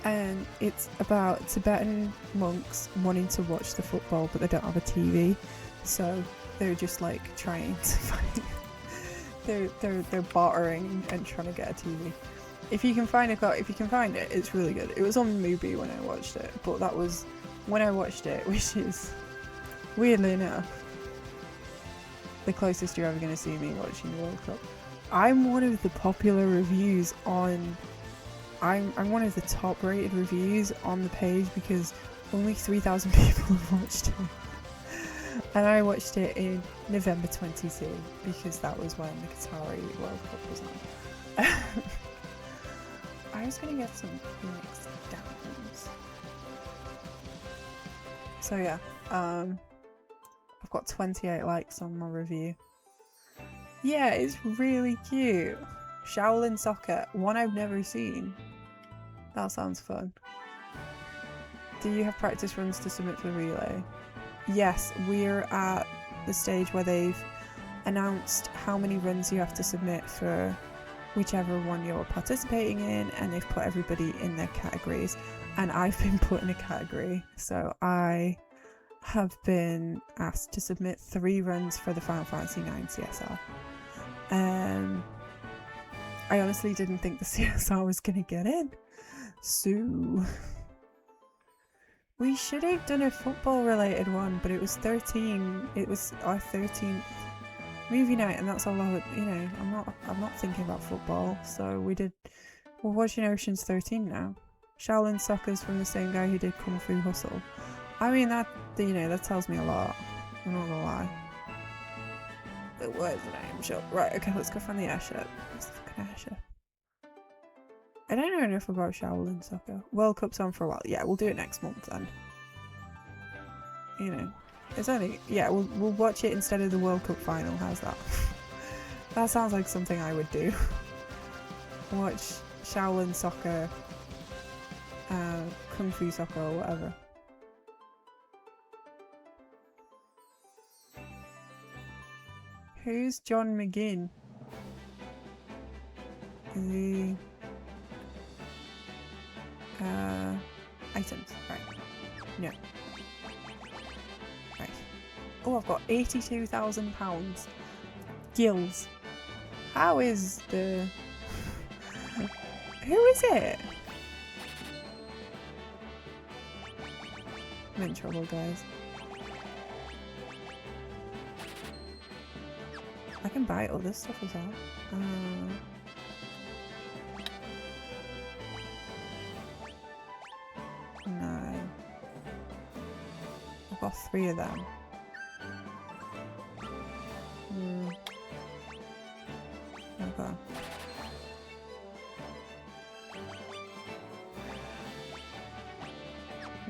Speaker 1: and it's about Tibetan monks wanting to watch the football, but they don't have a TV, so they're just like trying to find. they're bartering and trying to get a TV. If you can find it, it's really good. It was on Mubi when I watched it, but that was when I watched it, which is weirdly enough the closest you're ever going to see me watching the World Cup. I'm one of the popular reviews on... I'm one of the top rated reviews on the page because only 3,000 people have watched it. And I watched it in November 22 because that was when the Qatari World Cup was on. I was going to get some Phoenix Downs. So yeah, I've got 28 likes on my review. Yeah, it's really cute. Shaolin Soccer, one I've never seen. That sounds fun. Do you have practice runs to submit for the relay? Yes, we're at the stage where they've announced how many runs you have to submit for whichever one you're participating in, and they've put everybody in their categories, and I've been put in a category. So I have been asked to submit 3 runs for the Final Fantasy IX CSR. I honestly didn't think the CSR was gonna get in, so we should have done a football related one, but it was 13. It was our 13th movie night, and that's all I would, you know, I'm not thinking about football, so we're watching Ocean's 13 now. Shaolin Soccer's from the same guy who did Kung Fu Hustle. I mean, that, you know, that tells me a lot. I'm not gonna lie. But where's the name shop? Right, okay, let's go find the airship. Where's the fucking airship? I don't know enough about Shaolin Soccer. World Cup's on for a while. Yeah, we'll do it next month then. You know, it's only, yeah, we'll watch it instead of the World Cup final. How's that? That sounds like something I would do. Watch Shaolin Soccer, Kung Fu Soccer or whatever. Who's John McGinn? Is he... items, right. No. Right. Oh, I've got £82,000. Gills. How is the... Who is it? I'm in trouble, guys. I can buy other stuff as well. No. I've got 3 of them. Okay.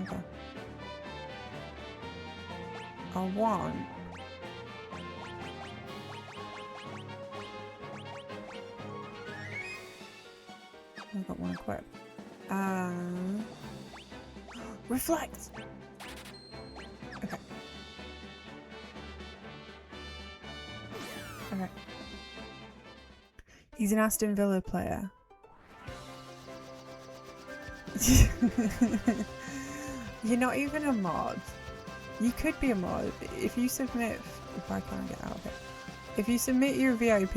Speaker 1: Okay. I want... I've got one equipped. Reflect! Okay. Okay. He's an Aston Villa player. You're not even a mod. You could be a mod. If you submit... If I can't get out of it. If you submit your VIP,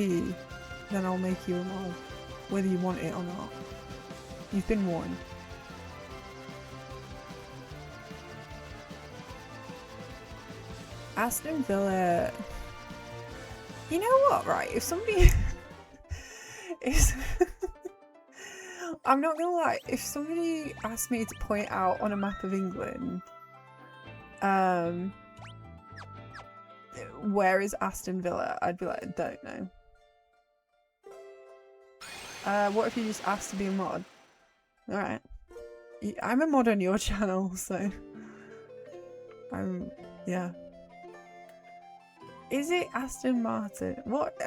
Speaker 1: then I'll make you a mod. Whether you want it or not. You've been warned. Aston Villa... You know what, right? If somebody... I'm not gonna lie, if somebody asked me to point out on a map of England, where is Aston Villa, I'd be like, I don't know. What if you just asked to be a mod? Alright. I'm a mod on your channel, so... yeah. Is it Aston Martin? What?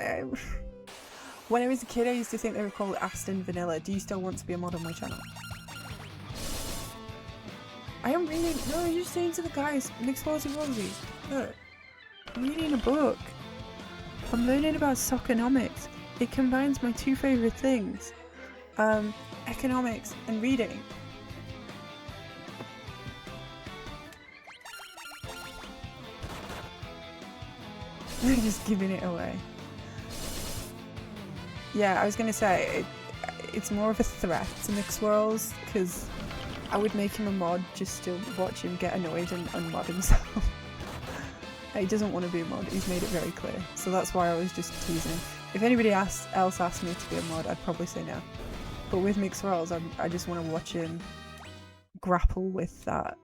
Speaker 1: When I was a kid, I used to think they were called Aston Vanilla. Do you still want to be a mod on my channel? I am reading... No, you're just saying to the guys, Mixed Warzy Warzy. Look. I'm reading a book. I'm learning about soccernomics. It combines my 2 favourite things. Economics and reading. I'm just giving it away. Yeah, I was gonna say, it's more of a threat to Mixed Worlds, because I would make him a mod just to watch him get annoyed and unmod himself. He doesn't want to be a mod, he's made it very clear. So that's why I was just teasing. If anybody else asked me to be a mod, I'd probably say no. But with Mixed Worlds, I just want to watch him grapple with that.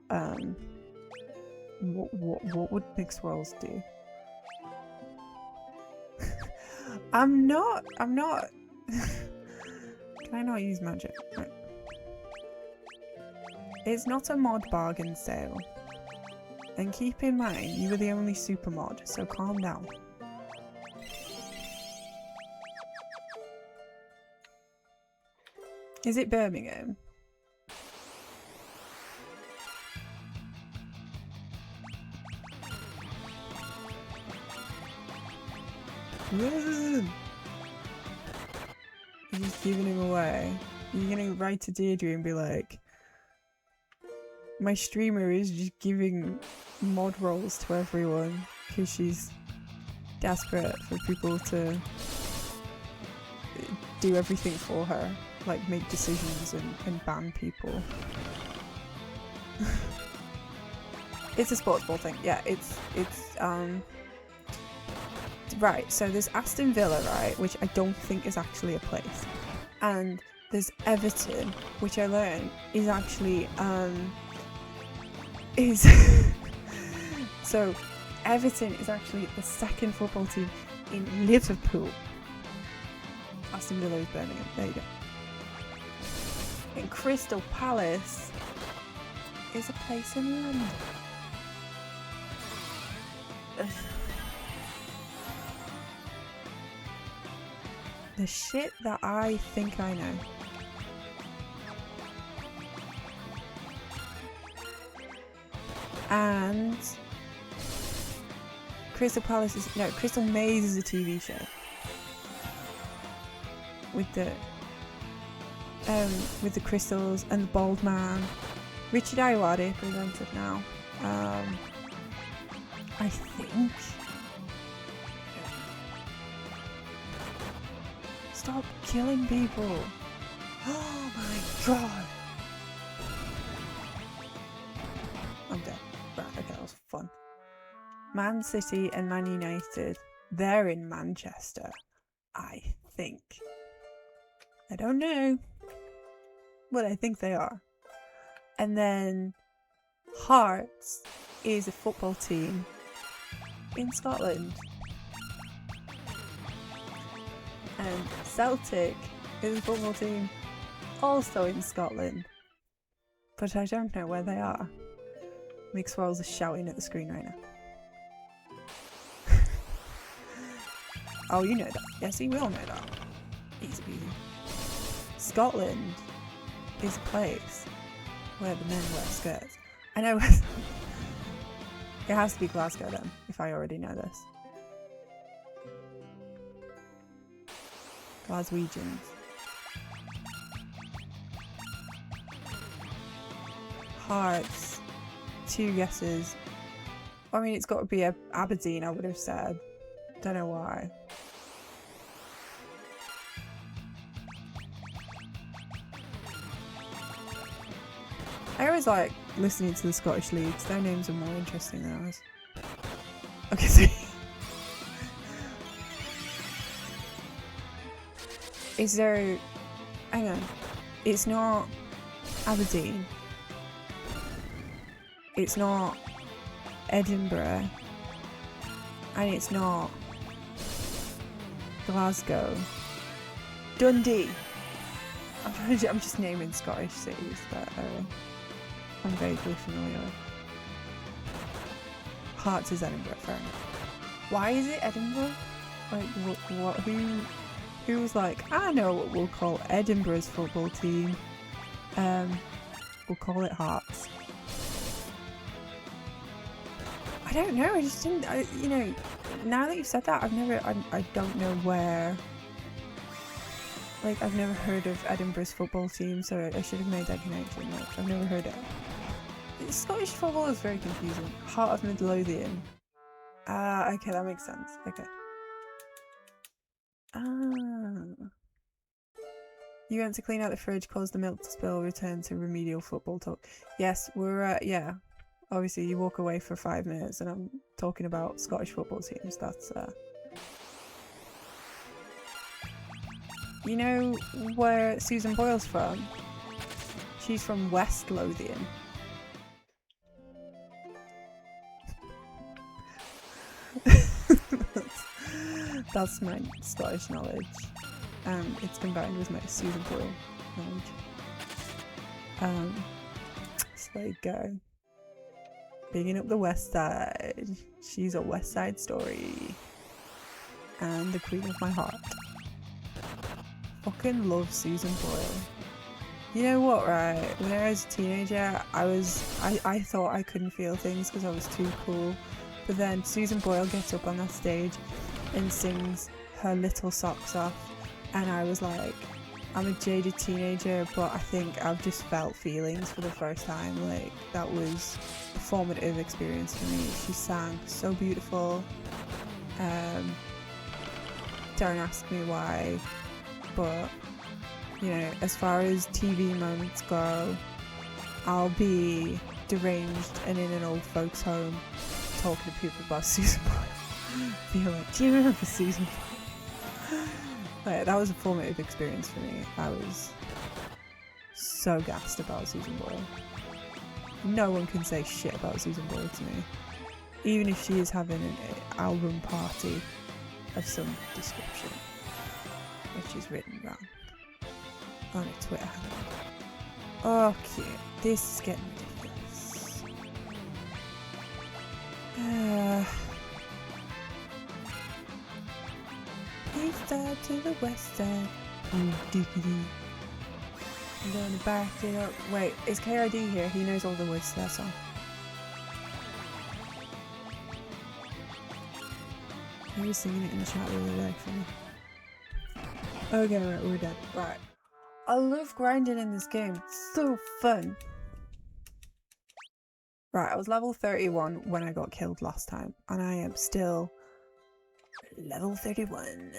Speaker 1: What would Mixed Worlds do? I'm not. Can I not use magic? Right. It's not a mod bargain sale. And keep in mind, you were the only super mod, so calm down. Is it Birmingham? Run! You're just giving him away. You're gonna write to Deirdre and be like, my streamer is just giving mod rolls to everyone because she's desperate for people to do everything for her, like make decisions and ban people. It's a sports ball thing, yeah. It's right. So there's Aston Villa, right, which I don't think is actually a place, and there's Everton, which I learned is actually so Everton is actually the second football team in Liverpool. Aston Villa is Birmingham. There you go. And Crystal Palace is a place in London. The shit that I think I know. And Crystal Palace is Crystal Maze is a TV show with the crystals and the bald man. Richard Ayoade presented now. I think. Stop killing people! Oh my god! I'm dead. Right, okay, that was fun. Man City and Man United, they're in Manchester, I think. I don't know, but I think they are. And then Hearts is a football team in Scotland. And Celtic is a football team also in Scotland. But I don't know where they are. Mick Swirls is shouting at the screen right now. Oh, you know that. Yes, he will know that. Easy peasy. Scotland is a place where the men wear skirts. I know. It has to be Glasgow then, if I already know this. Glaswegians. Hearts. 2 guesses. I mean, it's got to be Aberdeen, I would have said. Don't know why. I always like listening to the Scottish leagues. Their names are more interesting than ours. Okay, so is there... Hang on. It's not Aberdeen. It's not Edinburgh. And it's not Glasgow. Dundee. I'm just naming Scottish cities that I'm vaguely familiar with. Hearts is Edinburgh, fair enough. Why is it Edinburgh? Like, what who was like, I know what we'll call Edinburgh's football team. We'll call it Hearts. I don't know, I just didn't, you know, now that you've said that, I don't know where, like, I've never heard of Edinburgh's football team, so I should have made that connection. Like, I've never heard it. Scottish football is very confusing. Heart of Midlothian. Okay, that makes sense. Okay. You went to clean out the fridge, caused the milk to spill, return to remedial football talk. Yes, we're, yeah. Obviously, you walk away for 5 minutes and I'm talking about Scottish football teams. That's, You know where Susan Boyle's from? She's from West Lothian. That's my Scottish knowledge. It's combined with my Susan Boyle knowledge. So there you go. Bigging up the West Side. She's a West Side story. And the queen of my heart. Fucking love Susan Boyle. You know what, right? When I was a teenager, I thought I couldn't feel things because I was too cool. But then Susan Boyle gets up on that stage and sings her Little Socks Off. And I was like, I'm a jaded teenager, but I think I've just felt feelings for the first time. Like, that was a formative experience for me. She sang so beautiful. Don't ask me why, but you know, as far as TV moments go, I'll be deranged and in an old folks' home talking to people about Susan Boyle. Be like, do you remember Susan Boyle? Like, that was a formative experience for me. I was so gassed about Susan Boyle. No one can say shit about Susan Boyle to me, even if she is having an album party of some description, which is written wrong on a Twitter handle. Okay, this is getting ridiculous. East side to the west side. Ooh, diggity. I'm gonna back it up. Wait, is KRD here? He knows all the words to that song. He was singing it in the chat the other day for me. Okay, right, we're done. Right. I love grinding in this game. It's so fun. Right, I was level 31 when I got killed last time, and I am still level 31.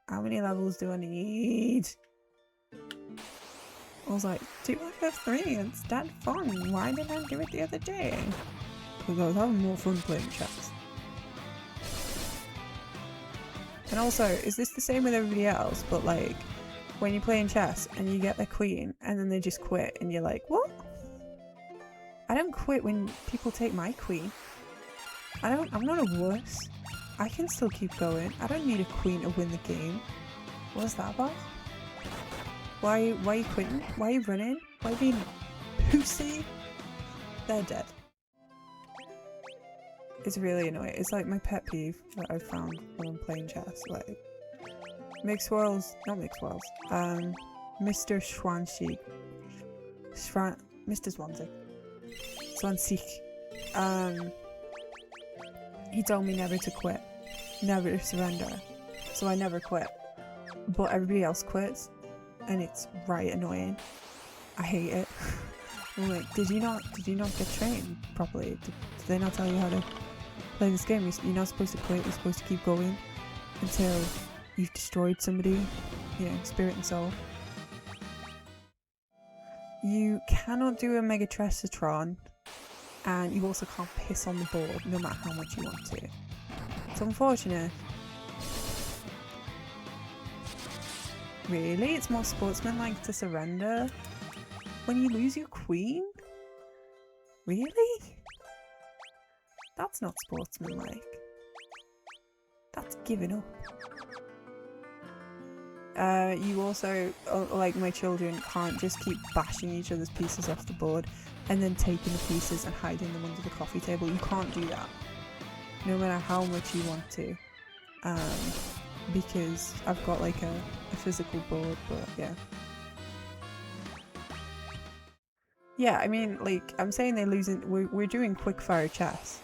Speaker 1: How many levels do I need? I was like, do FF3, it's that fun. Why didn't I do it the other day? Because I was having more fun playing chess. And also, is this the same with everybody else? But like, when you're playing chess and you get the queen and then they just quit and you're like, what? I don't quit when people take my queen. I'm not a wuss. I can still keep going. I don't need a queen to win the game. What's that about? Why are you quitting? Why are you running? Why are you being pussy? They're dead. It's really annoying. It's like my pet peeve that I've found when I'm playing chess. Like, Mr. Swansea. Mr. Swansea. He told me never to quit. Never to surrender. So I never quit. But everybody else quits. And it's right annoying. I hate it. I'm like, did you not get trained properly? Did they not tell you how to play this game? You're not supposed to quit. You're supposed to keep going until you've destroyed somebody, you know, spirit and soul. You cannot do a Mega Tresatron, and you also can't piss on the board no matter how much you want to. It's unfortunate. Really? It's more sportsmanlike to surrender when you lose your queen? Really? That's not sportsmanlike. That's giving up. You also, like my children, can't just keep bashing each other's pieces off the board and then taking the pieces and hiding them under the coffee table. You can't do that, no matter how much you want to. Because I've got like a physical board, but yeah. Yeah, I mean, like, I'm saying they're losing, we're doing quickfire chess.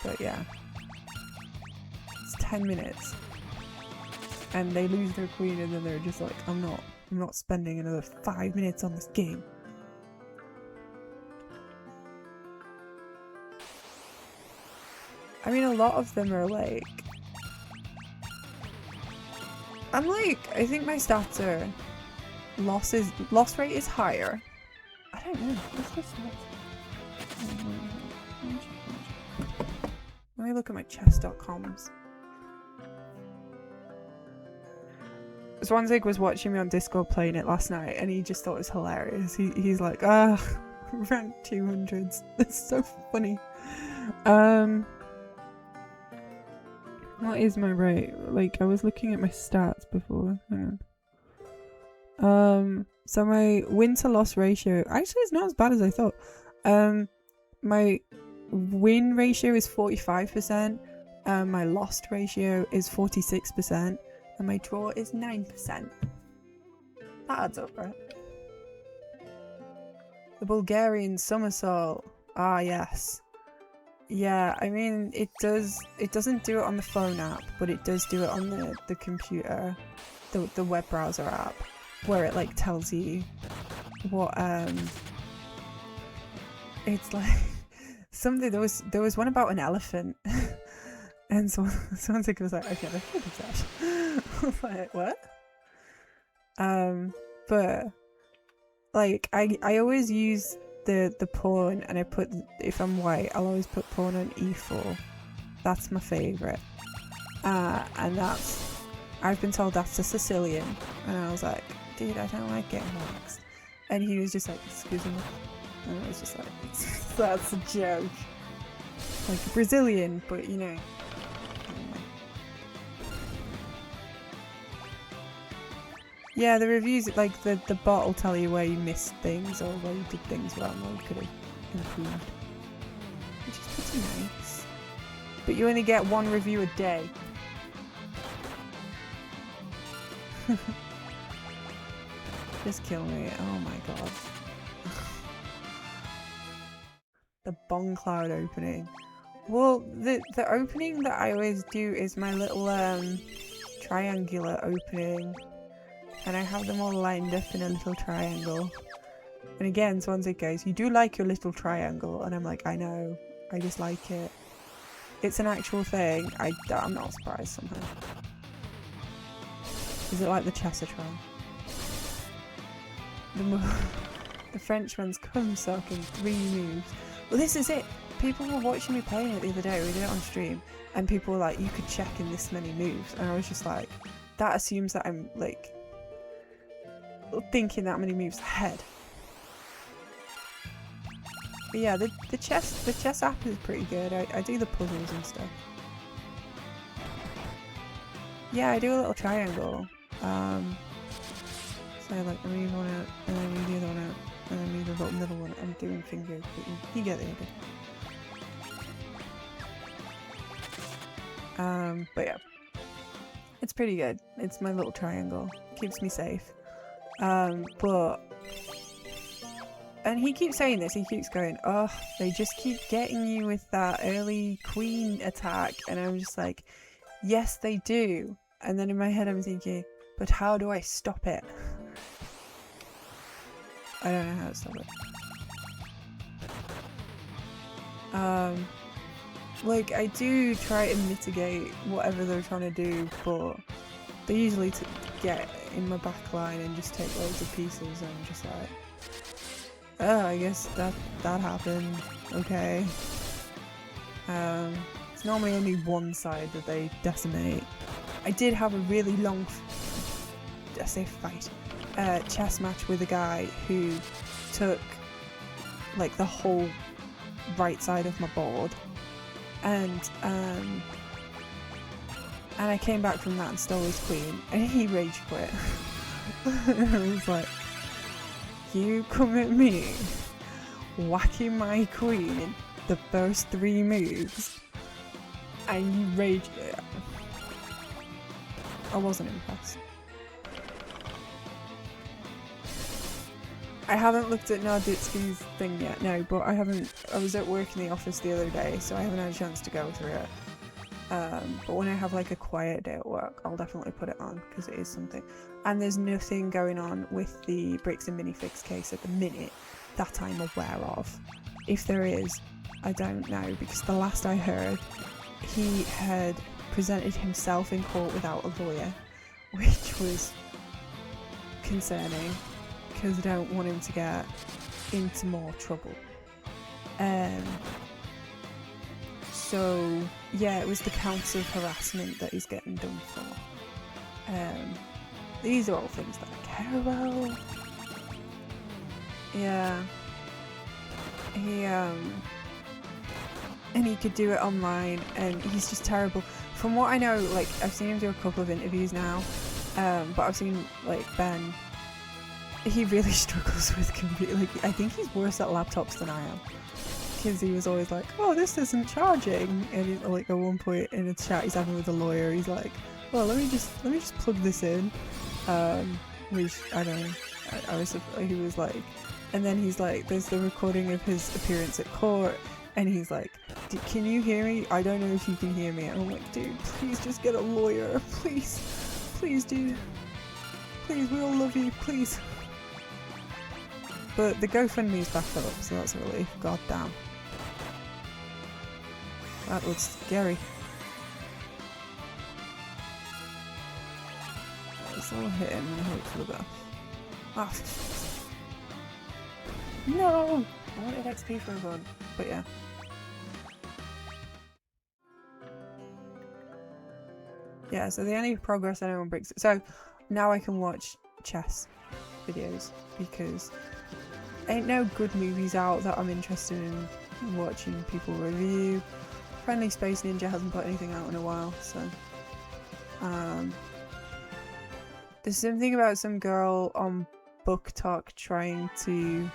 Speaker 1: But yeah. It's 10 minutes. And they lose their queen and then they're just like, I'm not spending another 5 minutes on this game. I mean, a lot of them are like, I think my stats are, loss rate is higher. I don't know. What's this? Let me look at my chess.coms. Swanzig was watching me on Discord playing it last night and he just thought it was hilarious. He's like, rank 200s. That's so funny. What is my rate? Like, I was looking at my stats before. Hang on. So my win to loss ratio actually is not as bad as I thought. My win ratio is 45%. My lost ratio is 46%. And my draw is 9%. That adds up, right? The Bulgarian somersault. Ah, yes. Yeah, I mean, it doesn't do it on the phone app, but it does do it on the computer, the web browser app, where it like tells you what it's like something. There was one about an elephant, and someone was like, okay, let's look at that. I was like, what? But like I always use the pawn, and I put, if I'm white, I'll always put pawn on e4. That's my favourite. And that's, I've been told that's a Sicilian, and I was like, dude, I don't like getting waxed. And he was just like, excuse me. And I was just like, that's a joke. Like Brazilian, but you know. Yeah, the reviews, like the bot will tell you where you missed things or where you did things wrong or you could have improved. Which is pretty nice. But you only get one review a day. Just kill me. Oh my god. The Bong Cloud opening. Well, the opening that I always do is my little triangular opening. And I have them all lined up in a little triangle. And again, Swansea goes, you do like your little triangle. And I'm like, I know. I just like it. It's an actual thing. I'm not surprised somehow. Is it like the Chessatron? The Frenchman's come sock in 3 moves. Well, this is it. People were watching me playing it the other day. We did it on stream. And people were like, you could check in this many moves. And I was just like, that assumes that I'm like thinking that many moves ahead. But yeah, the chess app is pretty good. I do the puzzles and stuff. Yeah, I do a little triangle. So like I move one out, and then I move the other one out, and then I move the little middle one. I'm doing fingers, but you get the idea. But yeah, it's pretty good. It's my little triangle. Keeps me safe. But, and he keeps saying this, he keeps going, oh, they just keep getting you with that early queen attack, and I'm just like, yes they do. And then in my head I'm thinking, but how do I stop it? I don't know how to stop it. Like, I do try to mitigate whatever they're trying to do, but they usually get in my back line and just take loads of pieces, and I'm just like, oh, I guess that happened. Okay. It's normally only one side that they decimate. I did have a really long, chess match with a guy who took like the whole right side of my board, and I came back from that and stole his queen, and he rage quit. And I was like, you come at me, whacking my queen in the first 3 moves, and you rage quit. I wasn't impressed. I haven't looked at Narditsky's thing yet, no, but I was at work in the office the other day, so I haven't had a chance to go through it. But when I have like a quiet day at work, I'll definitely put it on, because it is something. And there's nothing going on with the Bricks and Minifix case at the minute that I'm aware of. If there is, I don't know, because the last I heard, he had presented himself in court without a lawyer, which was concerning, because I don't want him to get into more trouble. So yeah, it was the counts of harassment that he's getting done for. These are all things that I care about. Yeah. And he could do it online, and he's just terrible. From what I know, like, I've seen him do a couple of interviews now, but I've seen, like, Ben, he really struggles with computer. Like, I think he's worse at laptops than I am. Because he was always like, oh, this isn't charging. And he, like, at one point in a chat he's having with a lawyer, he's like, well, let me just plug this in. Which, I don't know, he was like, and then he's like, there's the recording of his appearance at court, and he's like, Can you hear me? I don't know if you can hear me. I'm like, dude, please just get a lawyer. Please. Please, dude. Please, we all love you. Please. But the GoFundMe is back up, so that's a relief. God damn. That was scary. Let's all hit him and hope for the best. Ah. No! I wanted XP for everyone. But yeah. Yeah, so the only progress I know on bricks. So now I can watch chess videos because ain't no good movies out that I'm interested in watching people review. Friendly Space Ninja hasn't put anything out in a while, so there's something about some girl on Book Talk trying to.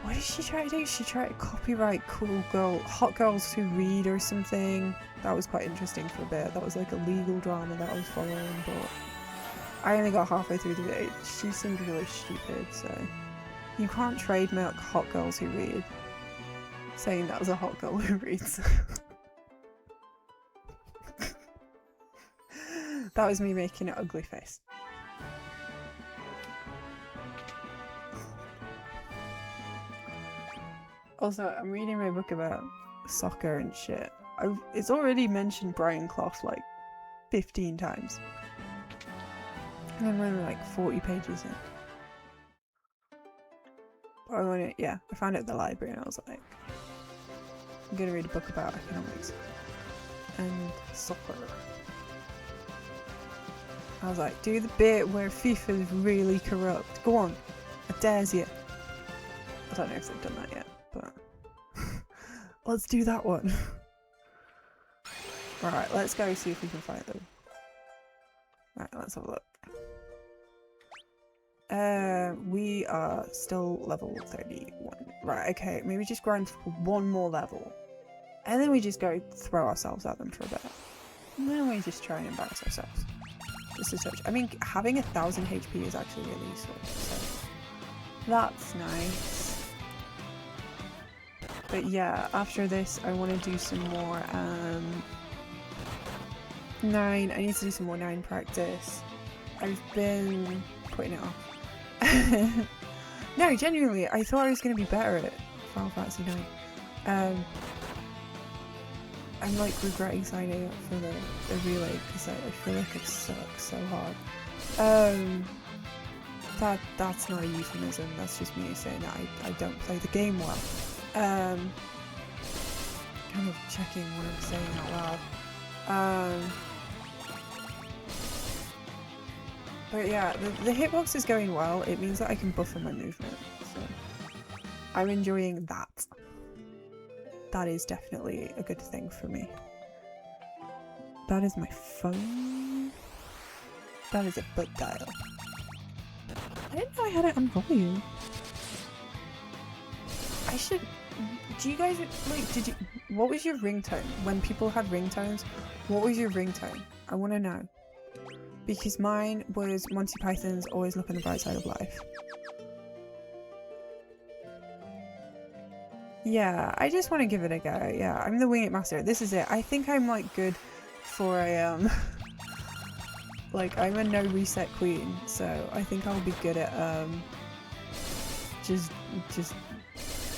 Speaker 1: What did she try to do? She tried to copyright hot girls who read or something. That was quite interesting for a bit. That was like a legal drama that I was following, but I only got halfway through the video. She seemed really stupid, so you can't trademark hot girls who read. Saying that was a hot girl who reads. That was me making an ugly face. Also, I'm reading my book about soccer and shit. It's already mentioned Brian Clough like 15 times. And I'm only like 40 pages in. I found it at the library and I was like, I'm gonna read a book about economics and soccer. I was like, do the bit where FIFA is really corrupt. Go on, I dares you. I don't know if they've done that yet, but let's do that one. Alright, let's go see if we can find them. Alright, let's have a look. We are still level 31. Right, okay, maybe just grind for one more level. And then we just go throw ourselves at them for a bit. And then we just try and embarrass ourselves. Just a touch. I mean, having 1000 HP is actually really useful, so that's nice. But yeah, after this I want to do some more 9. I need to do some more 9 practice. I've been putting it off. No, genuinely, I thought I was going to be better at Final Fantasy 9. I'm like regretting signing up for the relay because I feel like it sucks so hard. That's not a euphemism, that's just me saying that I don't play the game well. Kind of checking what I'm saying out loud. But yeah, the hitbox is going well. It means that I can buffer my movement, so I'm enjoying that. That is definitely a good thing for me. That is my phone. That is a butt dial. I didn't know I had it on volume. I should. Do you guys like? What was your ringtone when people had ringtones? What was your ringtone? I want to know. Because mine was Monty Python's Always Look on the Bright Side of Life. Yeah, I just want to give it a go. Yeah, I'm the Wing It Master. This is it. I think I'm like good for a like I'm a no reset queen, so I think I'll be good at just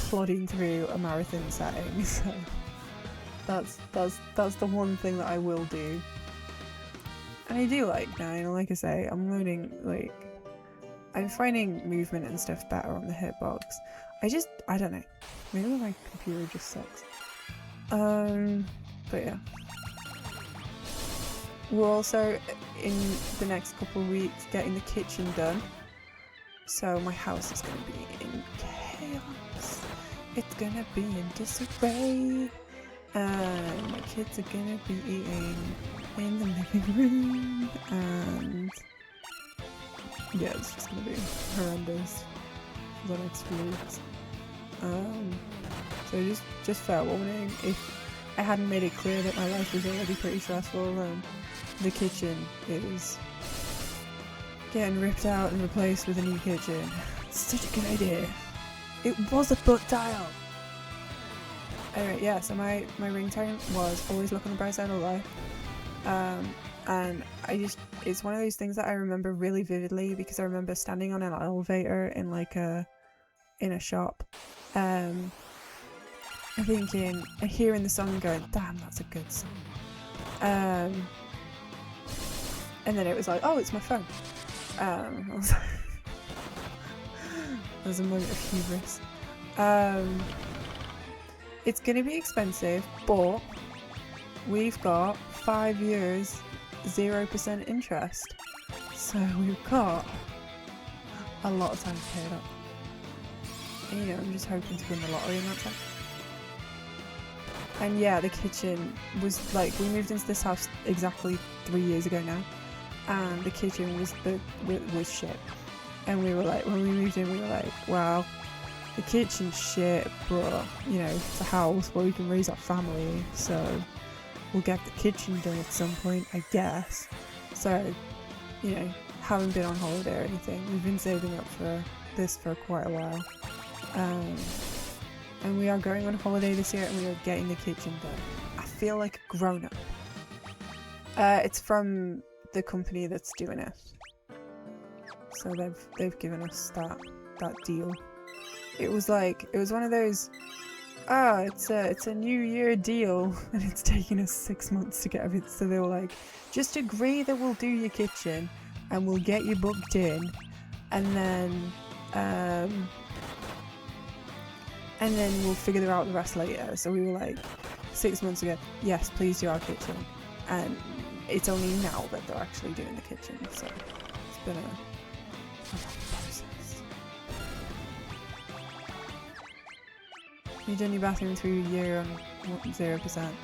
Speaker 1: plodding through a marathon setting. So that's the one thing that I will do. And I do like 9, like I say, I'm learning, like, I'm finding movement and stuff better on the hitbox. I don't know, maybe my computer just sucks. But yeah. We're also, in the next couple of weeks, getting the kitchen done. So my house is going to be in chaos. It's going to be in disarray. And my kids are going to be eating in the living room, and yeah, it's just gonna be horrendous for the next few weeks. So just fair warning, if I hadn't made it clear that my life was already pretty stressful, the kitchen is getting ripped out and replaced with a new kitchen. It's such a good idea. It was a butt dial. Anyway, yeah, so my ringtone was always look on the bright side of life. And it's one of those things that I remember really vividly because I remember standing on an elevator in like in a shop, and thinking and hearing the song and going, damn, that's a good song. And then it was like, oh, it's my phone. I was like, there's a moment of hubris. It's gonna be expensive, but we've got 5 years 0% interest, so we've got a lot of time to pay it up. And, you know, I'm just hoping to win the lottery in that time. And yeah, the kitchen was like, we moved into this house exactly 3 years ago now, and the kitchen was shit. And we were like, when we moved in, we were like, wow, the kitchen's shit, but you know, it's a house where we can raise our family, so we'll get the kitchen done at some point, I guess. So, you know, haven't been on holiday or anything. We've been saving up for this for quite a while. And we are going on holiday this year and we are getting the kitchen done. I feel like a grown-up. It's from the company that's doing it. So they've given us that deal. It was one of those, it's a New Year deal, and it's taken us 6 months to get everything. So they were like, just agree that we'll do your kitchen, and we'll get you booked in, and then we'll figure out the rest later. So we were like, 6 months ago, yes, please do our kitchen, and it's only now that they're actually doing the kitchen. So it's been a process. You done your bathroom through a year on 0%.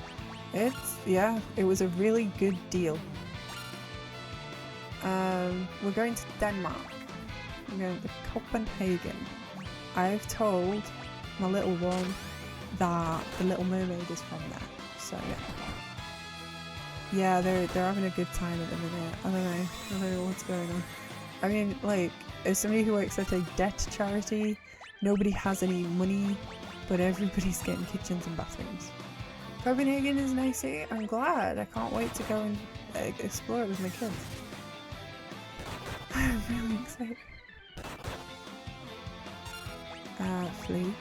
Speaker 1: It was a really good deal. We're going to Denmark. We're going to Copenhagen. I've told my little one that the Little Mermaid is from there. So yeah, they're having a good time at the minute. I don't know what's going on. I mean, like, as somebody who works at a debt charity, nobody has any money, but everybody's getting kitchens and bathrooms. Copenhagen is nice city. I'm glad. I can't wait to go and explore it with my kids. I'm really excited. Flee.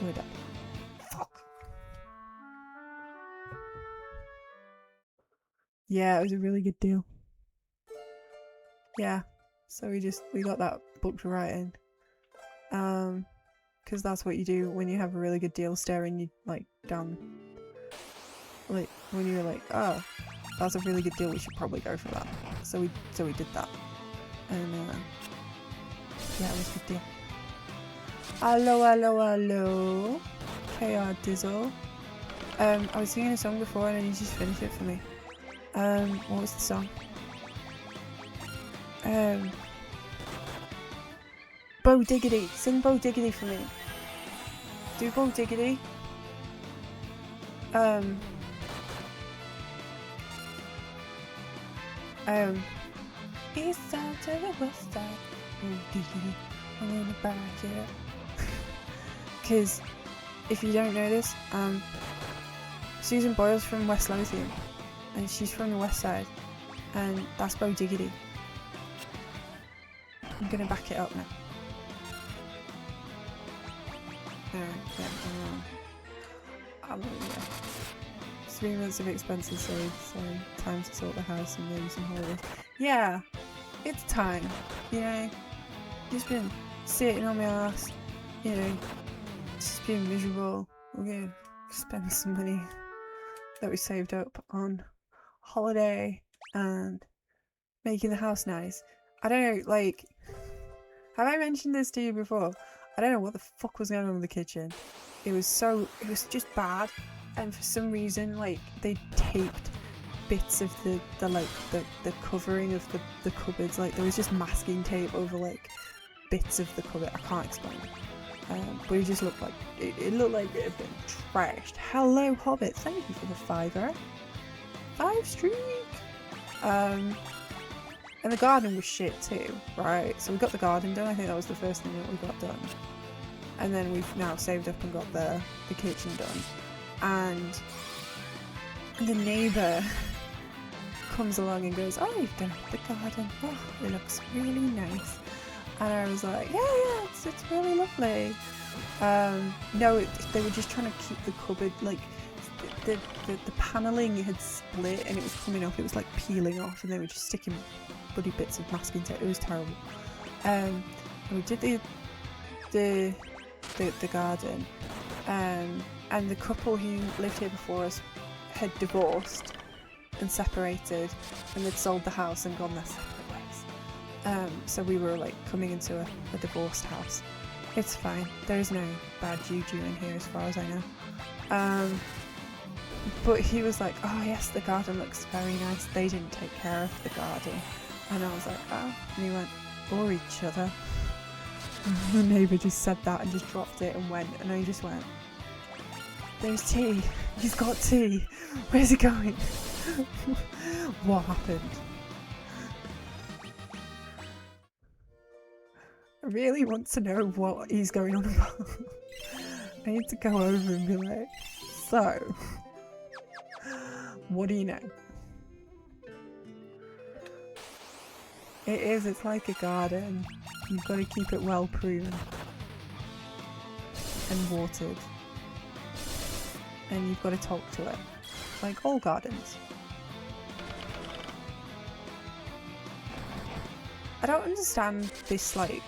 Speaker 1: We're done. Fuck. Yeah, it was a really good deal. Yeah, so we got that booked right in. Because that's what you do when you have a really good deal staring you like down. Like when you're like, oh, that's a really good deal, we should probably go for that. So we did that, and yeah, it was a good deal. Hello, KR Dizzle. I was singing a song before and then you just finished it for me. What was the song? Bo Diggity. Sing Bo Diggity for me. Do Bo Diggity. East side to the west side. Bo Diggity. I'm gonna back it up. Because if you don't know this, Susan Boyle's from West Lothian, and she's from the west side, and that's Bo Diggity. I'm gonna back it up now. Yeah. 3 months of expenses saved, so time to sort the house and maybe some holidays. Yeah, it's time, you know. Just been sitting on my ass, you know, just being miserable. We're gonna spend some money that we saved up on holiday and making the house nice. I don't know, like, have I mentioned this to you before? I don't know what the fuck was going on with the kitchen. It was just bad, and for some reason, like, they taped bits of the covering of the cupboards. Like, there was just masking tape over like bits of the cupboard. I can't explain it. But it just looked like it looked like it had been trashed. Hello, Hobbit. Thank you for the $5. 5 streak. And the garden was shit too, right? So we got the garden done. I think that was the first thing that we got done. and then we've now saved up and got the kitchen done, and the neighbour comes along and goes, "Oh, you've done the garden. Oh, it looks really nice." And I was like, "Yeah, it's really lovely." No, they were just trying to keep the cupboard, like the panelling had split and it was coming off. It was like peeling off, and they were just sticking bloody bits of masking tape. It was terrible. And we did the garden, and the couple who lived here before us had divorced and separated, and they'd sold the house and gone their separate ways. So we were like coming into a divorced house. It's fine. There's no bad juju in here as far as I know. But he was like, "Oh yes, the garden looks very nice. They didn't take care of the garden." And I was like, "Oh." And he went, "Or each other." The neighbour just said that and just dropped it and went, and I just went, "There's tea. He's got tea. Where's he going?" What happened? I really want to know what he's going on about. I need to go over and be like, "So, what do you know?" It's like a garden. You've got to keep it well pruned and watered. And you've got to talk to it. Like all gardens. I don't understand this like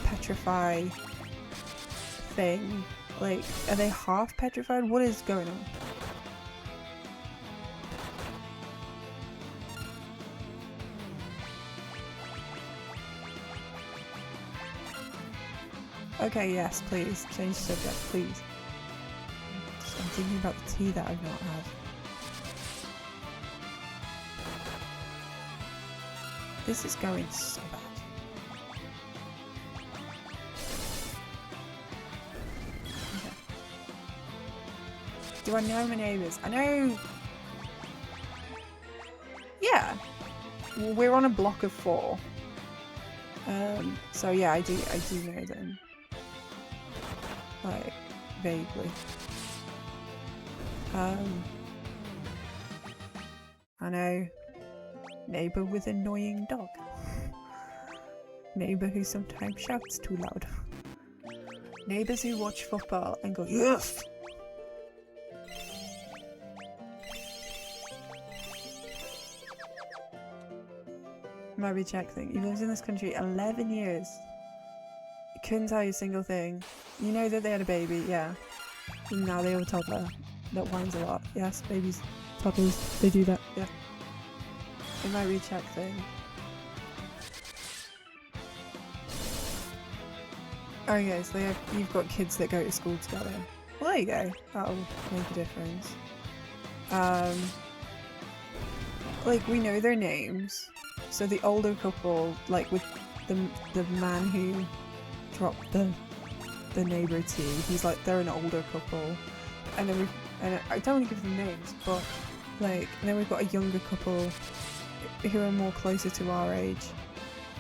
Speaker 1: petrify thing. Like, are they half petrified? What is going on? Okay, yes, please. Change the subject, please. I'm thinking about the tea that I've not had. This is going so bad. Okay. Do I know my neighbours? I know... Yeah. We're on a block of 4. So yeah, I do know them. Like, vaguely. I know neighbour with annoying dog. Neighbour who sometimes shouts too loud. Neighbours who watch football and go, "Yes!" Maybe check thing. You've lived in this country 11 years. Couldn't tell you a single thing. You know that they had a baby, yeah. And now they have a toddler that whines a lot. Yes, babies, toddlers, they do that, yeah. It might be a check thing. Okay, so you've got kids that go to school together. Well, there you go. That'll make a difference. Like, we know their names. So the older couple, like with the man who dropped the neighbour tea, he's like, they're an older couple. And then I don't want to give them names, but like, and then we've got a younger couple who are more closer to our age,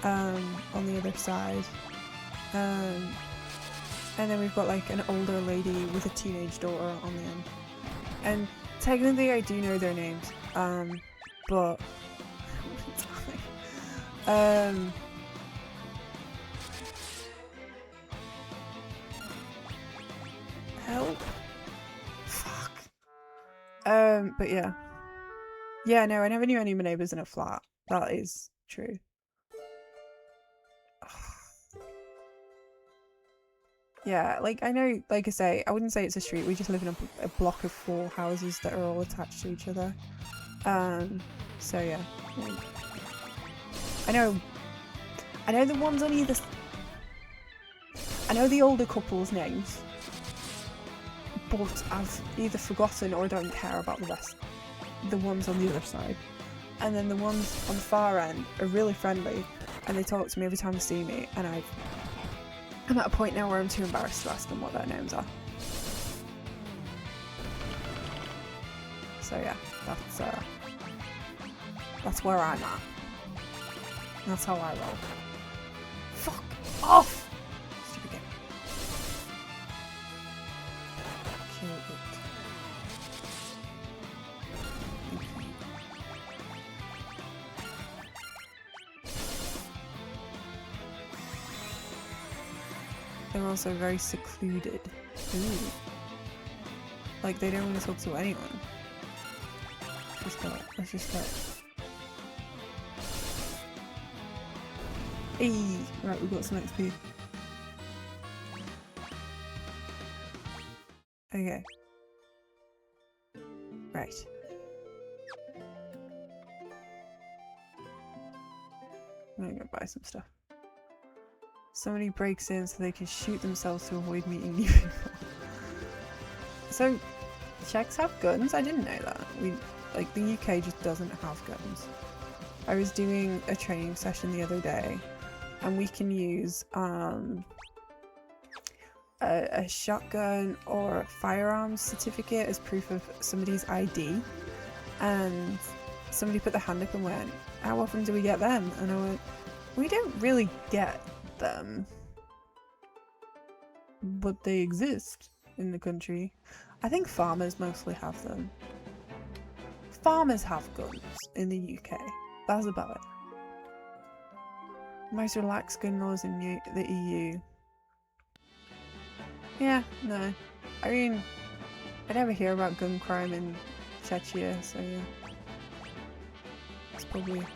Speaker 1: on the other side. And then we've got like an older lady with a teenage daughter on the end. And technically I do know their names, but help. Fuck. But yeah. Yeah, no, I never knew any of my neighbours in a flat. That is true. Yeah, like, I know, like I say, I wouldn't say it's a street, we just live in a block of 4 houses that are all attached to each other. So yeah. I know the ones on either... I know the older couple's names, but I've either forgotten or don't care about the rest. The ones on the other side. And then the ones on the far end are really friendly, and they talk to me every time they see me, and I'm at a point now where I'm too embarrassed to ask them what their names are. So yeah, that's where I'm at. That's how I roll. Fuck off! Stupid game. they're also very secluded. Ooh. Like, they don't want to talk to anyone. Let's just go. Hey! Right, we've got some XP. Okay. Right. I'm gonna go buy some stuff. Somebody breaks in so they can shoot themselves to avoid meeting new people. So, Czechs have guns? I didn't know that. The UK just doesn't have guns. I was doing a training session the other day, and we can use a shotgun or firearms certificate as proof of somebody's ID. And somebody put their hand up and went, "How often do we get them?" And I went, "We don't really get them, but they exist in the country." I think farmers mostly have them. Farmers have guns in the UK. That's about it. Most relaxed gun laws in the EU. Yeah, no. I mean, I never hear about gun crime in Czechia, so yeah. It's probably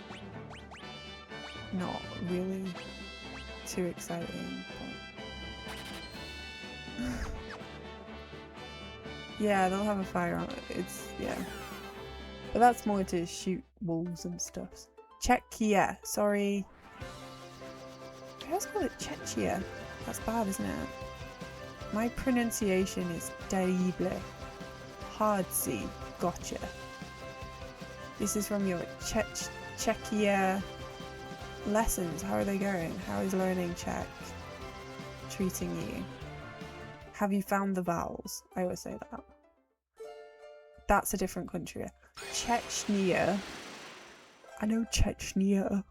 Speaker 1: not really too exciting. But... yeah, they'll have a firearm. Yeah. But that's more to shoot wolves and stuff. Czechia, sorry. I always call it Czechia. That's bad, isn't it? My pronunciation is terrible. Hard C. Gotcha. This is from your Czechia lessons. How are they going? How is learning Czech treating you? Have you found the vowels? I always say that. That's a different country. Chechnya. I know Chechnya.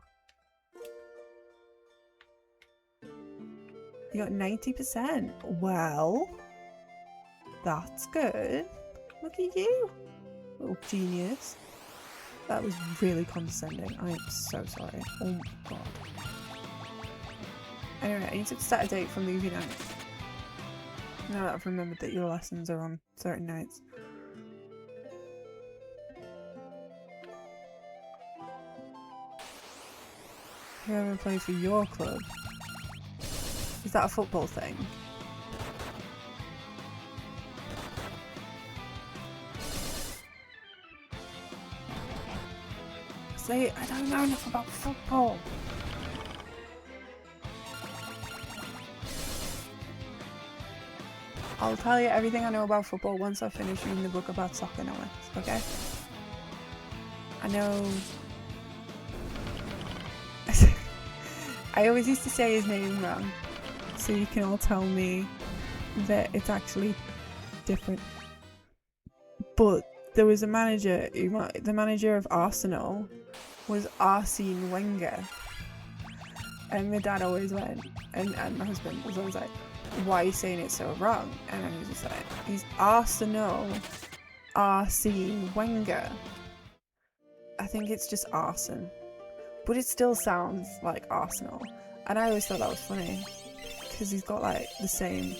Speaker 1: You got 90%. Well, that's good. Look at you, little genius. That was really condescending. I am so sorry. Oh my god. Anyway, I need to set a date for movie night. Now that I've remembered that your lessons are on certain nights. Whoever plays for your club. Is that a football thing? See, I don't know enough about football. I'll tell you everything I know about football once I finish reading the book about soccer knowledge, okay? I know... I always used to say his name wrong, so you can all tell me that it's actually different. But there was a manager, the manager of Arsenal was Arsene Wenger. And my dad always went, and my husband was always like, "Why are you saying it so wrong?" And I was just like, "He's Arsenal, Arsene Wenger." I think it's just Arsene. But it still sounds like Arsenal. And I always thought that was funny. Because he's got like the same...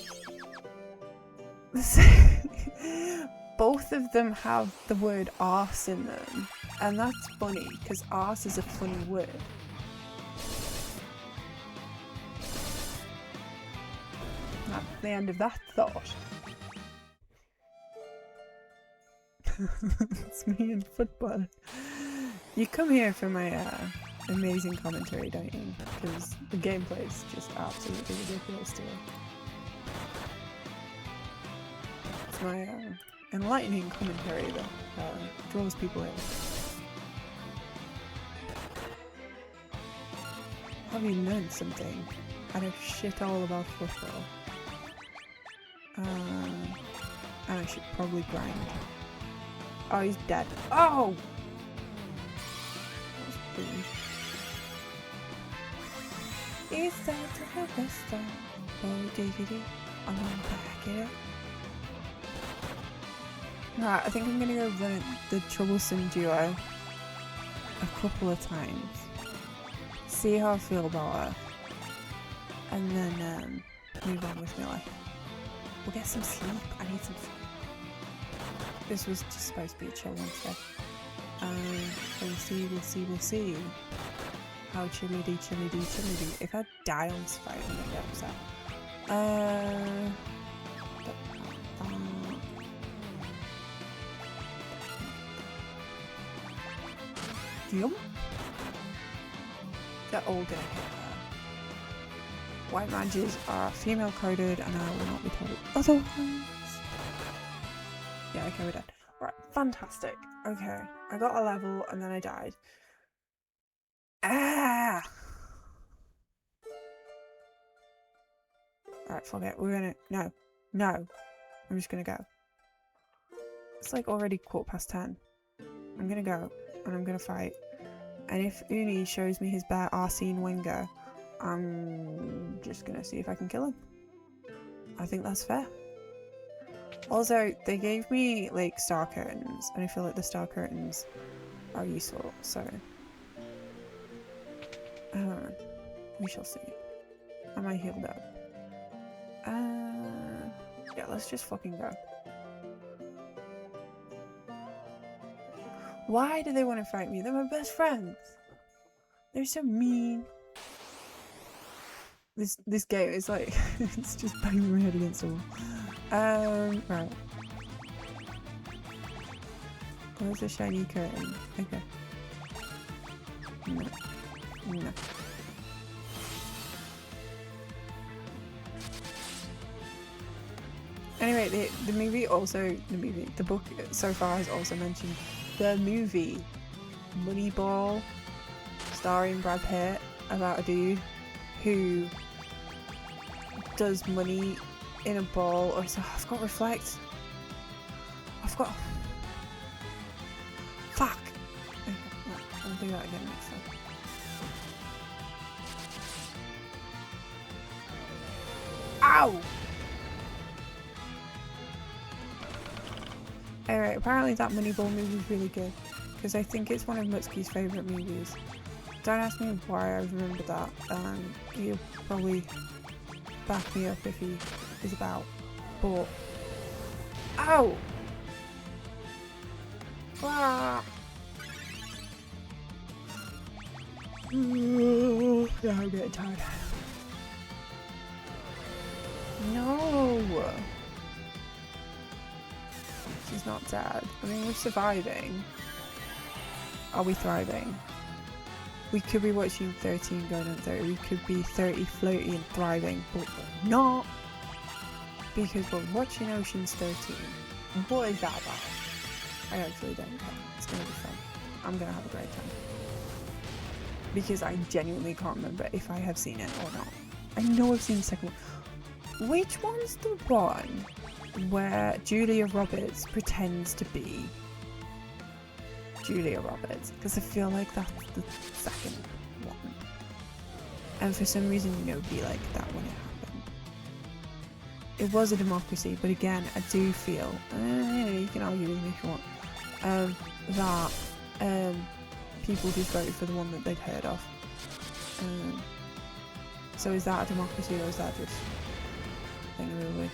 Speaker 1: Both of them have the word arse in them. And that's funny, because arse is a funny word. That's the end of that thought. It's me and football. You come here for my amazing commentary, don't you? Because the gameplay is just absolutely ridiculous to me. It's my enlightening commentary that draws people in. Have you learned something? I know shit all about football. And I should probably grind. Oh, he's dead. Oh! It's time to have the star. Oh, diggity. I'm gonna back it up. Right, I think I'm gonna go run the troublesome duo a couple of times. See how I feel about her. And then, move on with my life. We'll get some sleep. I need some sleep. This was just supposed to be a chill one today. We'll see. How chilly. If I die on this fight, I'm gonna get upset. Yum. They're all gonna hit her. White mages are female coded and I will not be told otherwise. Yeah, okay, we're dead. Right, fantastic. Okay, I got a level and then I died. Ah! Alright, fuck it. We're gonna... No. I'm just gonna go. It's like already 10:15. I'm gonna go and I'm gonna fight. And if Uni shows me his bare Arsene Wenger, I'm just gonna see if I can kill him. I think that's fair. Also, they gave me like star curtains, and I feel like the star curtains are useful, so we shall see. Am I healed up? Yeah, let's just fucking go. Why do they want to fight me? They're my best friends. They're so mean. This game is like it's just banging my head against the wall. Right. Where's the shiny curtain? Okay. No. Anyway, the book so far has also mentioned the movie Moneyball, starring Brad Pitt, about a dude who does money in a ball, or so I've got reflect. Fuck. Okay, I'll do that again next time. Ow! Anyway, apparently that Moneyball movie is really good, because I think it's one of Mutski's favourite movies. Don't ask me why I remember that, he'll probably back me up if he is about, but... Ow! Ah! Yeah, I'm getting tired. No! She's not dead. I mean, we're surviving. Are we thriving? We could be watching 13 going on 30. We could be 30 floaty and thriving, but we're not. Because we're watching Ocean's 13. What is that about? I actually don't care. It's going to be fun. I'm going to have a great time. Because I genuinely can't remember if I have seen it or not. I know I've seen the second one. Which one's the one where Julia Roberts pretends to be Julia Roberts? Because I feel like that's the second one. And for some reason nobody liked that when it happened. It was a democracy, but again, I do feel, you can argue with me if you want, that people just voted for the one that they'd heard of. So is that a democracy, or is that just thingamabobby?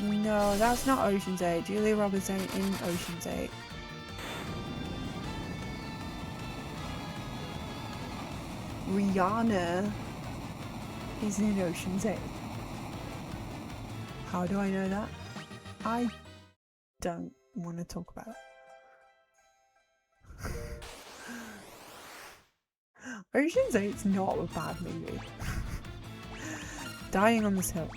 Speaker 1: No, that's not Ocean's 8. Julia Roberts ain't in Ocean's 8. Rihanna is in Ocean's 8. How do I know that? I don't want to talk about it. Ocean's 8's not a bad movie. Dying on this hill.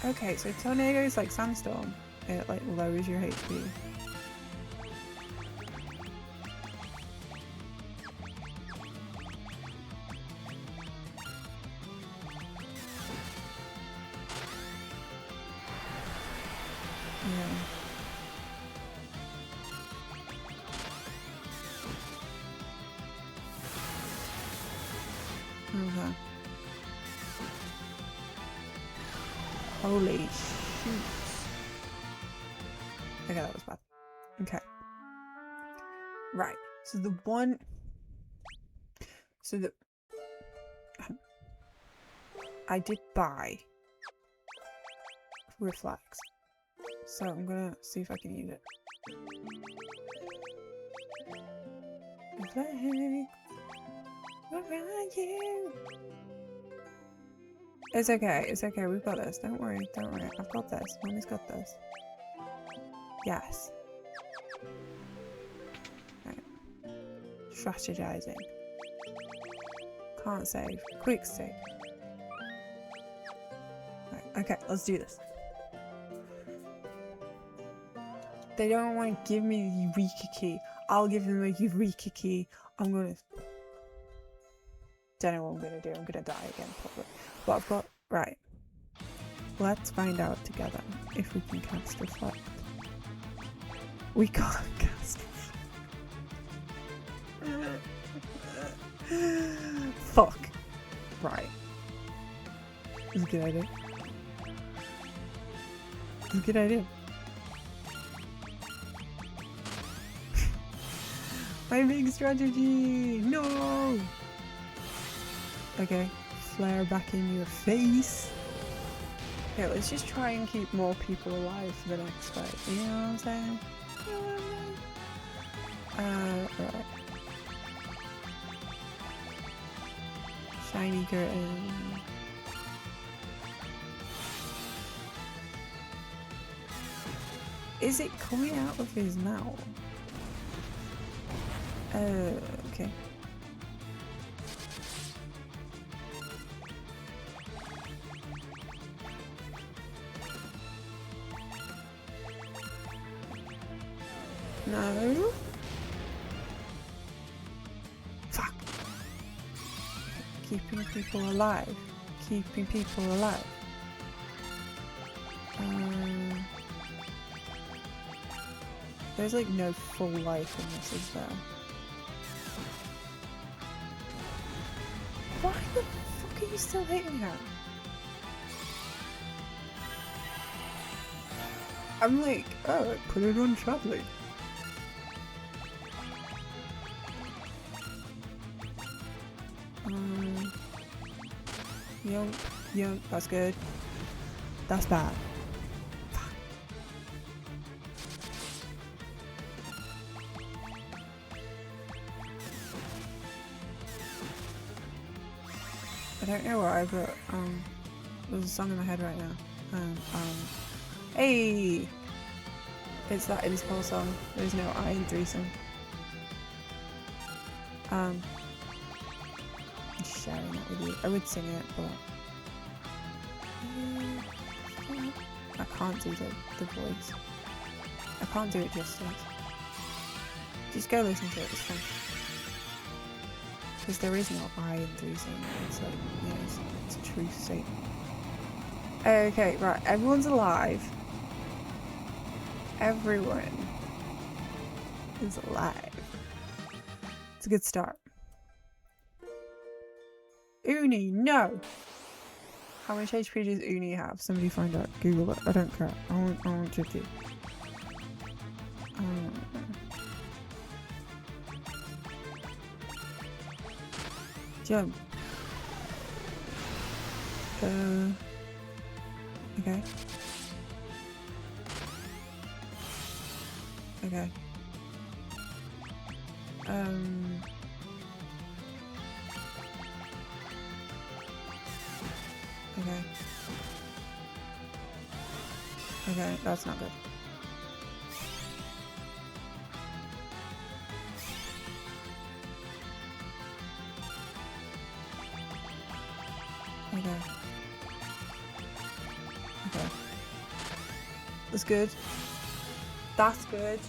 Speaker 1: Okay, so tornado is like sandstorm. It like lowers your HP. Yeah. Okay. Holy shoot. Okay, that was bad. Okay. Right. So the one. So the. I did buy reflex. So I'm gonna see if I can use it. Reflex. Where are you? It's okay. It's okay. We've got this. Don't worry. Don't worry. I've got this. Mommy's got this. Yes. Right. Strategizing. Can't save. Quick save. Right. Okay, let's do this. They don't want to give me the Eureka key. I'll give them a Eureka key. I'm gonna... Don't know what I'm gonna do. I'm gonna die again, probably. But I've got... Right. Let's find out together if we can cast Reflect. We can't cast Reflect. Fuck. Right. It's a good idea. It's a good idea. My big strategy! No! Okay, flare back in your face. Okay, let's just try and keep more people alive for the next fight. You know what I'm saying? Right. Shiny curtain. Is it coming out of his mouth? Okay. No. Fuck. Keeping people alive. Keeping people alive. There's like no full life in this, is there? Why the fuck are you still hitting her? I'm like, oh, put it on traveling. Yo, that's good. That's bad. I don't know why, but there's a song in my head right now. Hey! It's that Inspo song. There's no I in threesome. I'm just sharing that with you. I would sing it, but I can't do the voice. I can't do it justice. Just go listen to it, it's fun. Because there is no I in threesome. It's like, you know, it's a true statement. Okay, right, everyone's alive. Everyone is alive. It's a good start. Uni, no! How much HP does Uni have? Somebody find out. Google it. I don't care. I want to do. Jump. Okay. Okay. Okay. Okay, that's not good. Okay. Okay. That's good. That's good.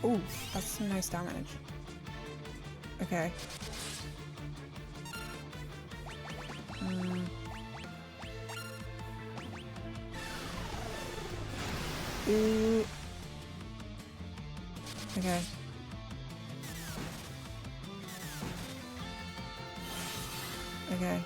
Speaker 1: Ooh, that's some nice damage. Okay. Ooh. Okay. Okay.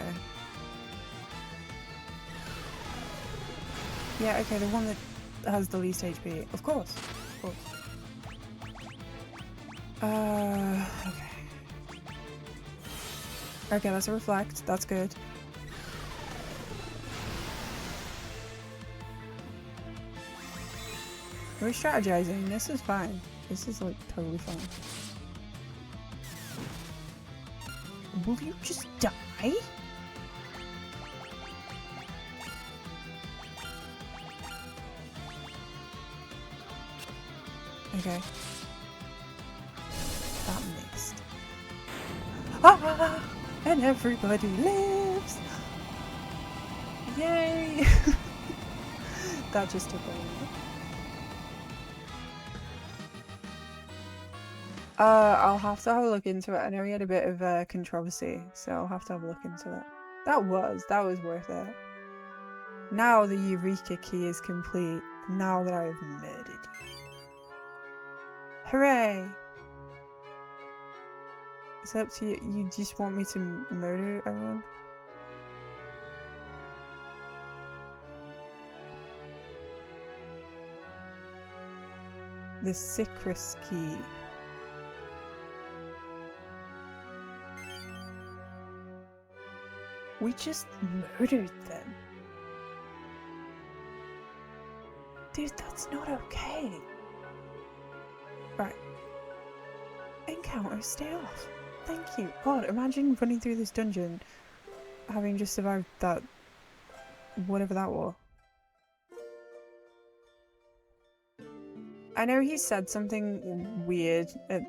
Speaker 1: Okay. Yeah, okay, the one that has the least HP. Of course. Of course. Okay. Okay, that's a reflect. That's good. We're strategizing. This is fine. This is like totally fine. Will you just die? Okay. That missed. Ah! And everybody lives! Yay! That just took a while. I'll have to have a look into it. I know he had a bit of controversy, so I'll have to have a look into it. That was worth it. Now the Eureka key is complete. Now that I have murdered you. Hooray! It's up to you. You just want me to murder everyone? The Citrus key. We just murdered them. Dude, that's not okay. Right. Encounter, stay off. Thank you. God, imagine running through this dungeon having just survived that, whatever that was. I know he said something weird at,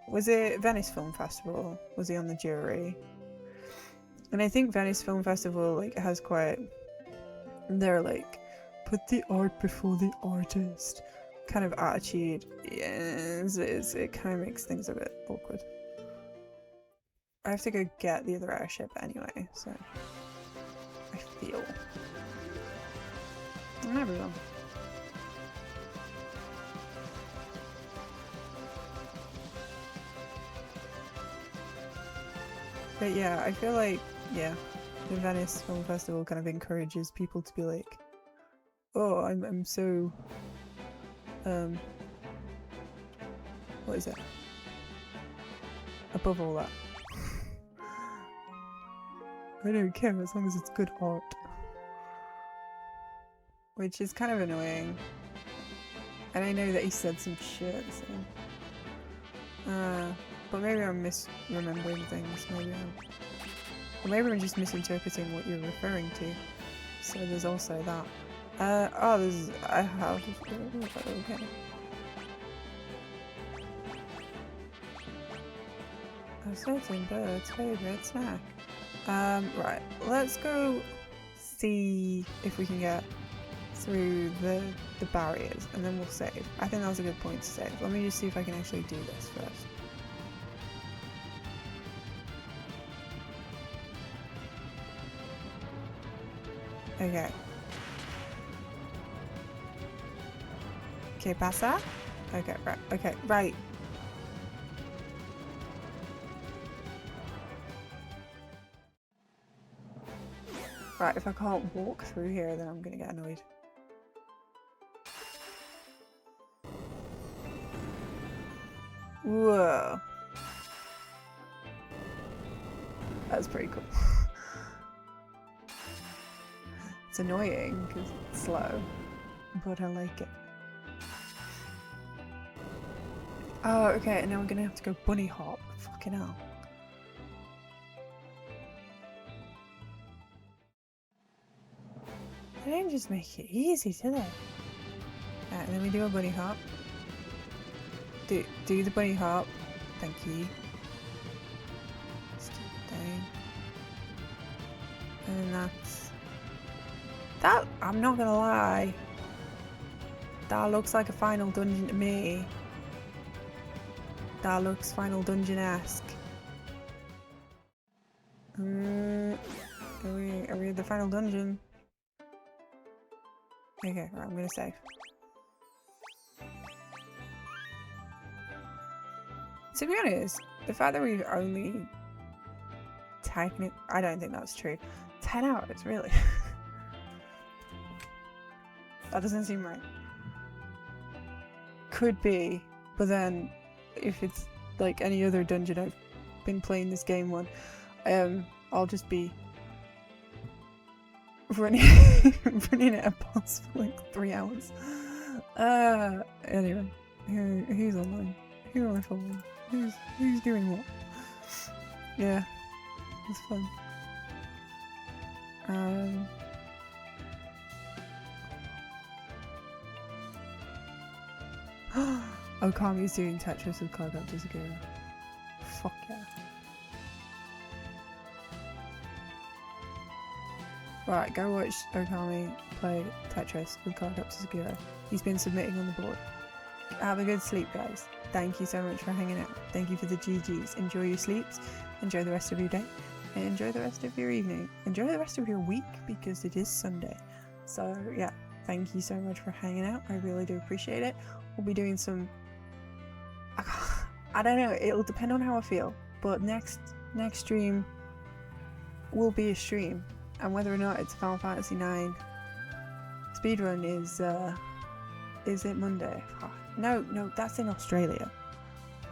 Speaker 1: was it Venice Film Festival? Was he on the jury? And I think Venice Film Festival, like, has quite, they're like, put the art before the artist kind of attitude. Yes, it kind of makes things a bit awkward. I have to go get the other airship anyway, so I feel. Never will. But yeah, I feel like, yeah, the Venice Film Festival kind of encourages people to be like, oh, I'm so, what is it? Above all that. I don't care as long as it's good art. Which is kind of annoying. And I know that he said some shit, so... but maybe I'm misremembering things, maybe or maybe I'm just misinterpreting what you're referring to. So there's also that. Oh, there's... I have... Okay. A certain bird's favourite snack. Right, let's go see if we can get through the barriers, and then we'll save. I think that was a good point to save. Let me just see if I can actually do this first. Okay. Okay, pasa? Okay, right. Okay, right. Right, if I can't walk through here, then I'm gonna get annoyed. Whoa. That's pretty cool. It's annoying because it's slow, but I like it. Oh, okay, and now I'm gonna have to go bunny hop. Fucking hell. They don't just make it easy, do they? Alright, and then we do a bunny hop. Do the bunny hop. Thank you. Stupid thing. And then that's... That, I'm not gonna lie. That looks like a final dungeon to me. That looks Final Dungeon-esque. Are we at the final dungeon? Okay, right, I'm gonna save. To be honest, the fact that we've only technically, I don't think that's true. 10 hours, really? That doesn't seem right. Could be, but then if it's like any other dungeon I've been playing this game on, I'll just be running at a boss for like 3 hours. Anyway, who's online? Who am I following? Who's doing what? Yeah, it's fun. Okami's doing Tetris with Cardcaptors again. Fuck yeah. Right, go watch Okami play Tetris with Cardcaptors Zagura. He's been submitting on the board. Have a good sleep, guys. Thank you so much for hanging out. Thank you for the GGs. Enjoy your sleeps. Enjoy the rest of your day. And enjoy the rest of your evening. Enjoy the rest of your week because it is Sunday. So yeah, thank you so much for hanging out. I really do appreciate it. We'll be doing some... I don't know. It'll depend on how I feel. But next stream will be a stream. And whether or not it's Final Fantasy IX speedrun is it Monday? Oh, no, that's in Australia.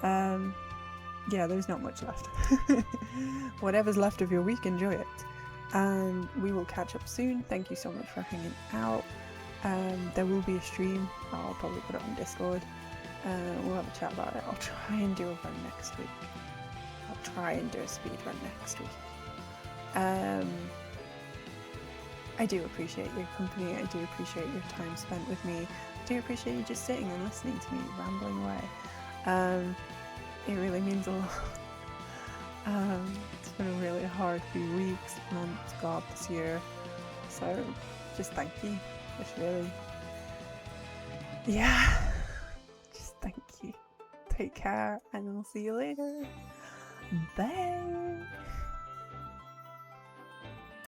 Speaker 1: Yeah, there's not much left. Whatever's left of your week, enjoy it. And we will catch up soon. Thank you so much for hanging out. There will be a stream. I'll probably put it on Discord. We'll have a chat about it. I'll try and do a run next week. I'll try and do a speed run next week. I do appreciate your company. I do appreciate your time spent with me. I do appreciate you just sitting and listening to me rambling away. It really means a lot. It's been a really hard few weeks, months, God, this year. So just thank you. Just really, yeah. Just thank you. Take care, and I'll see you later. Bye.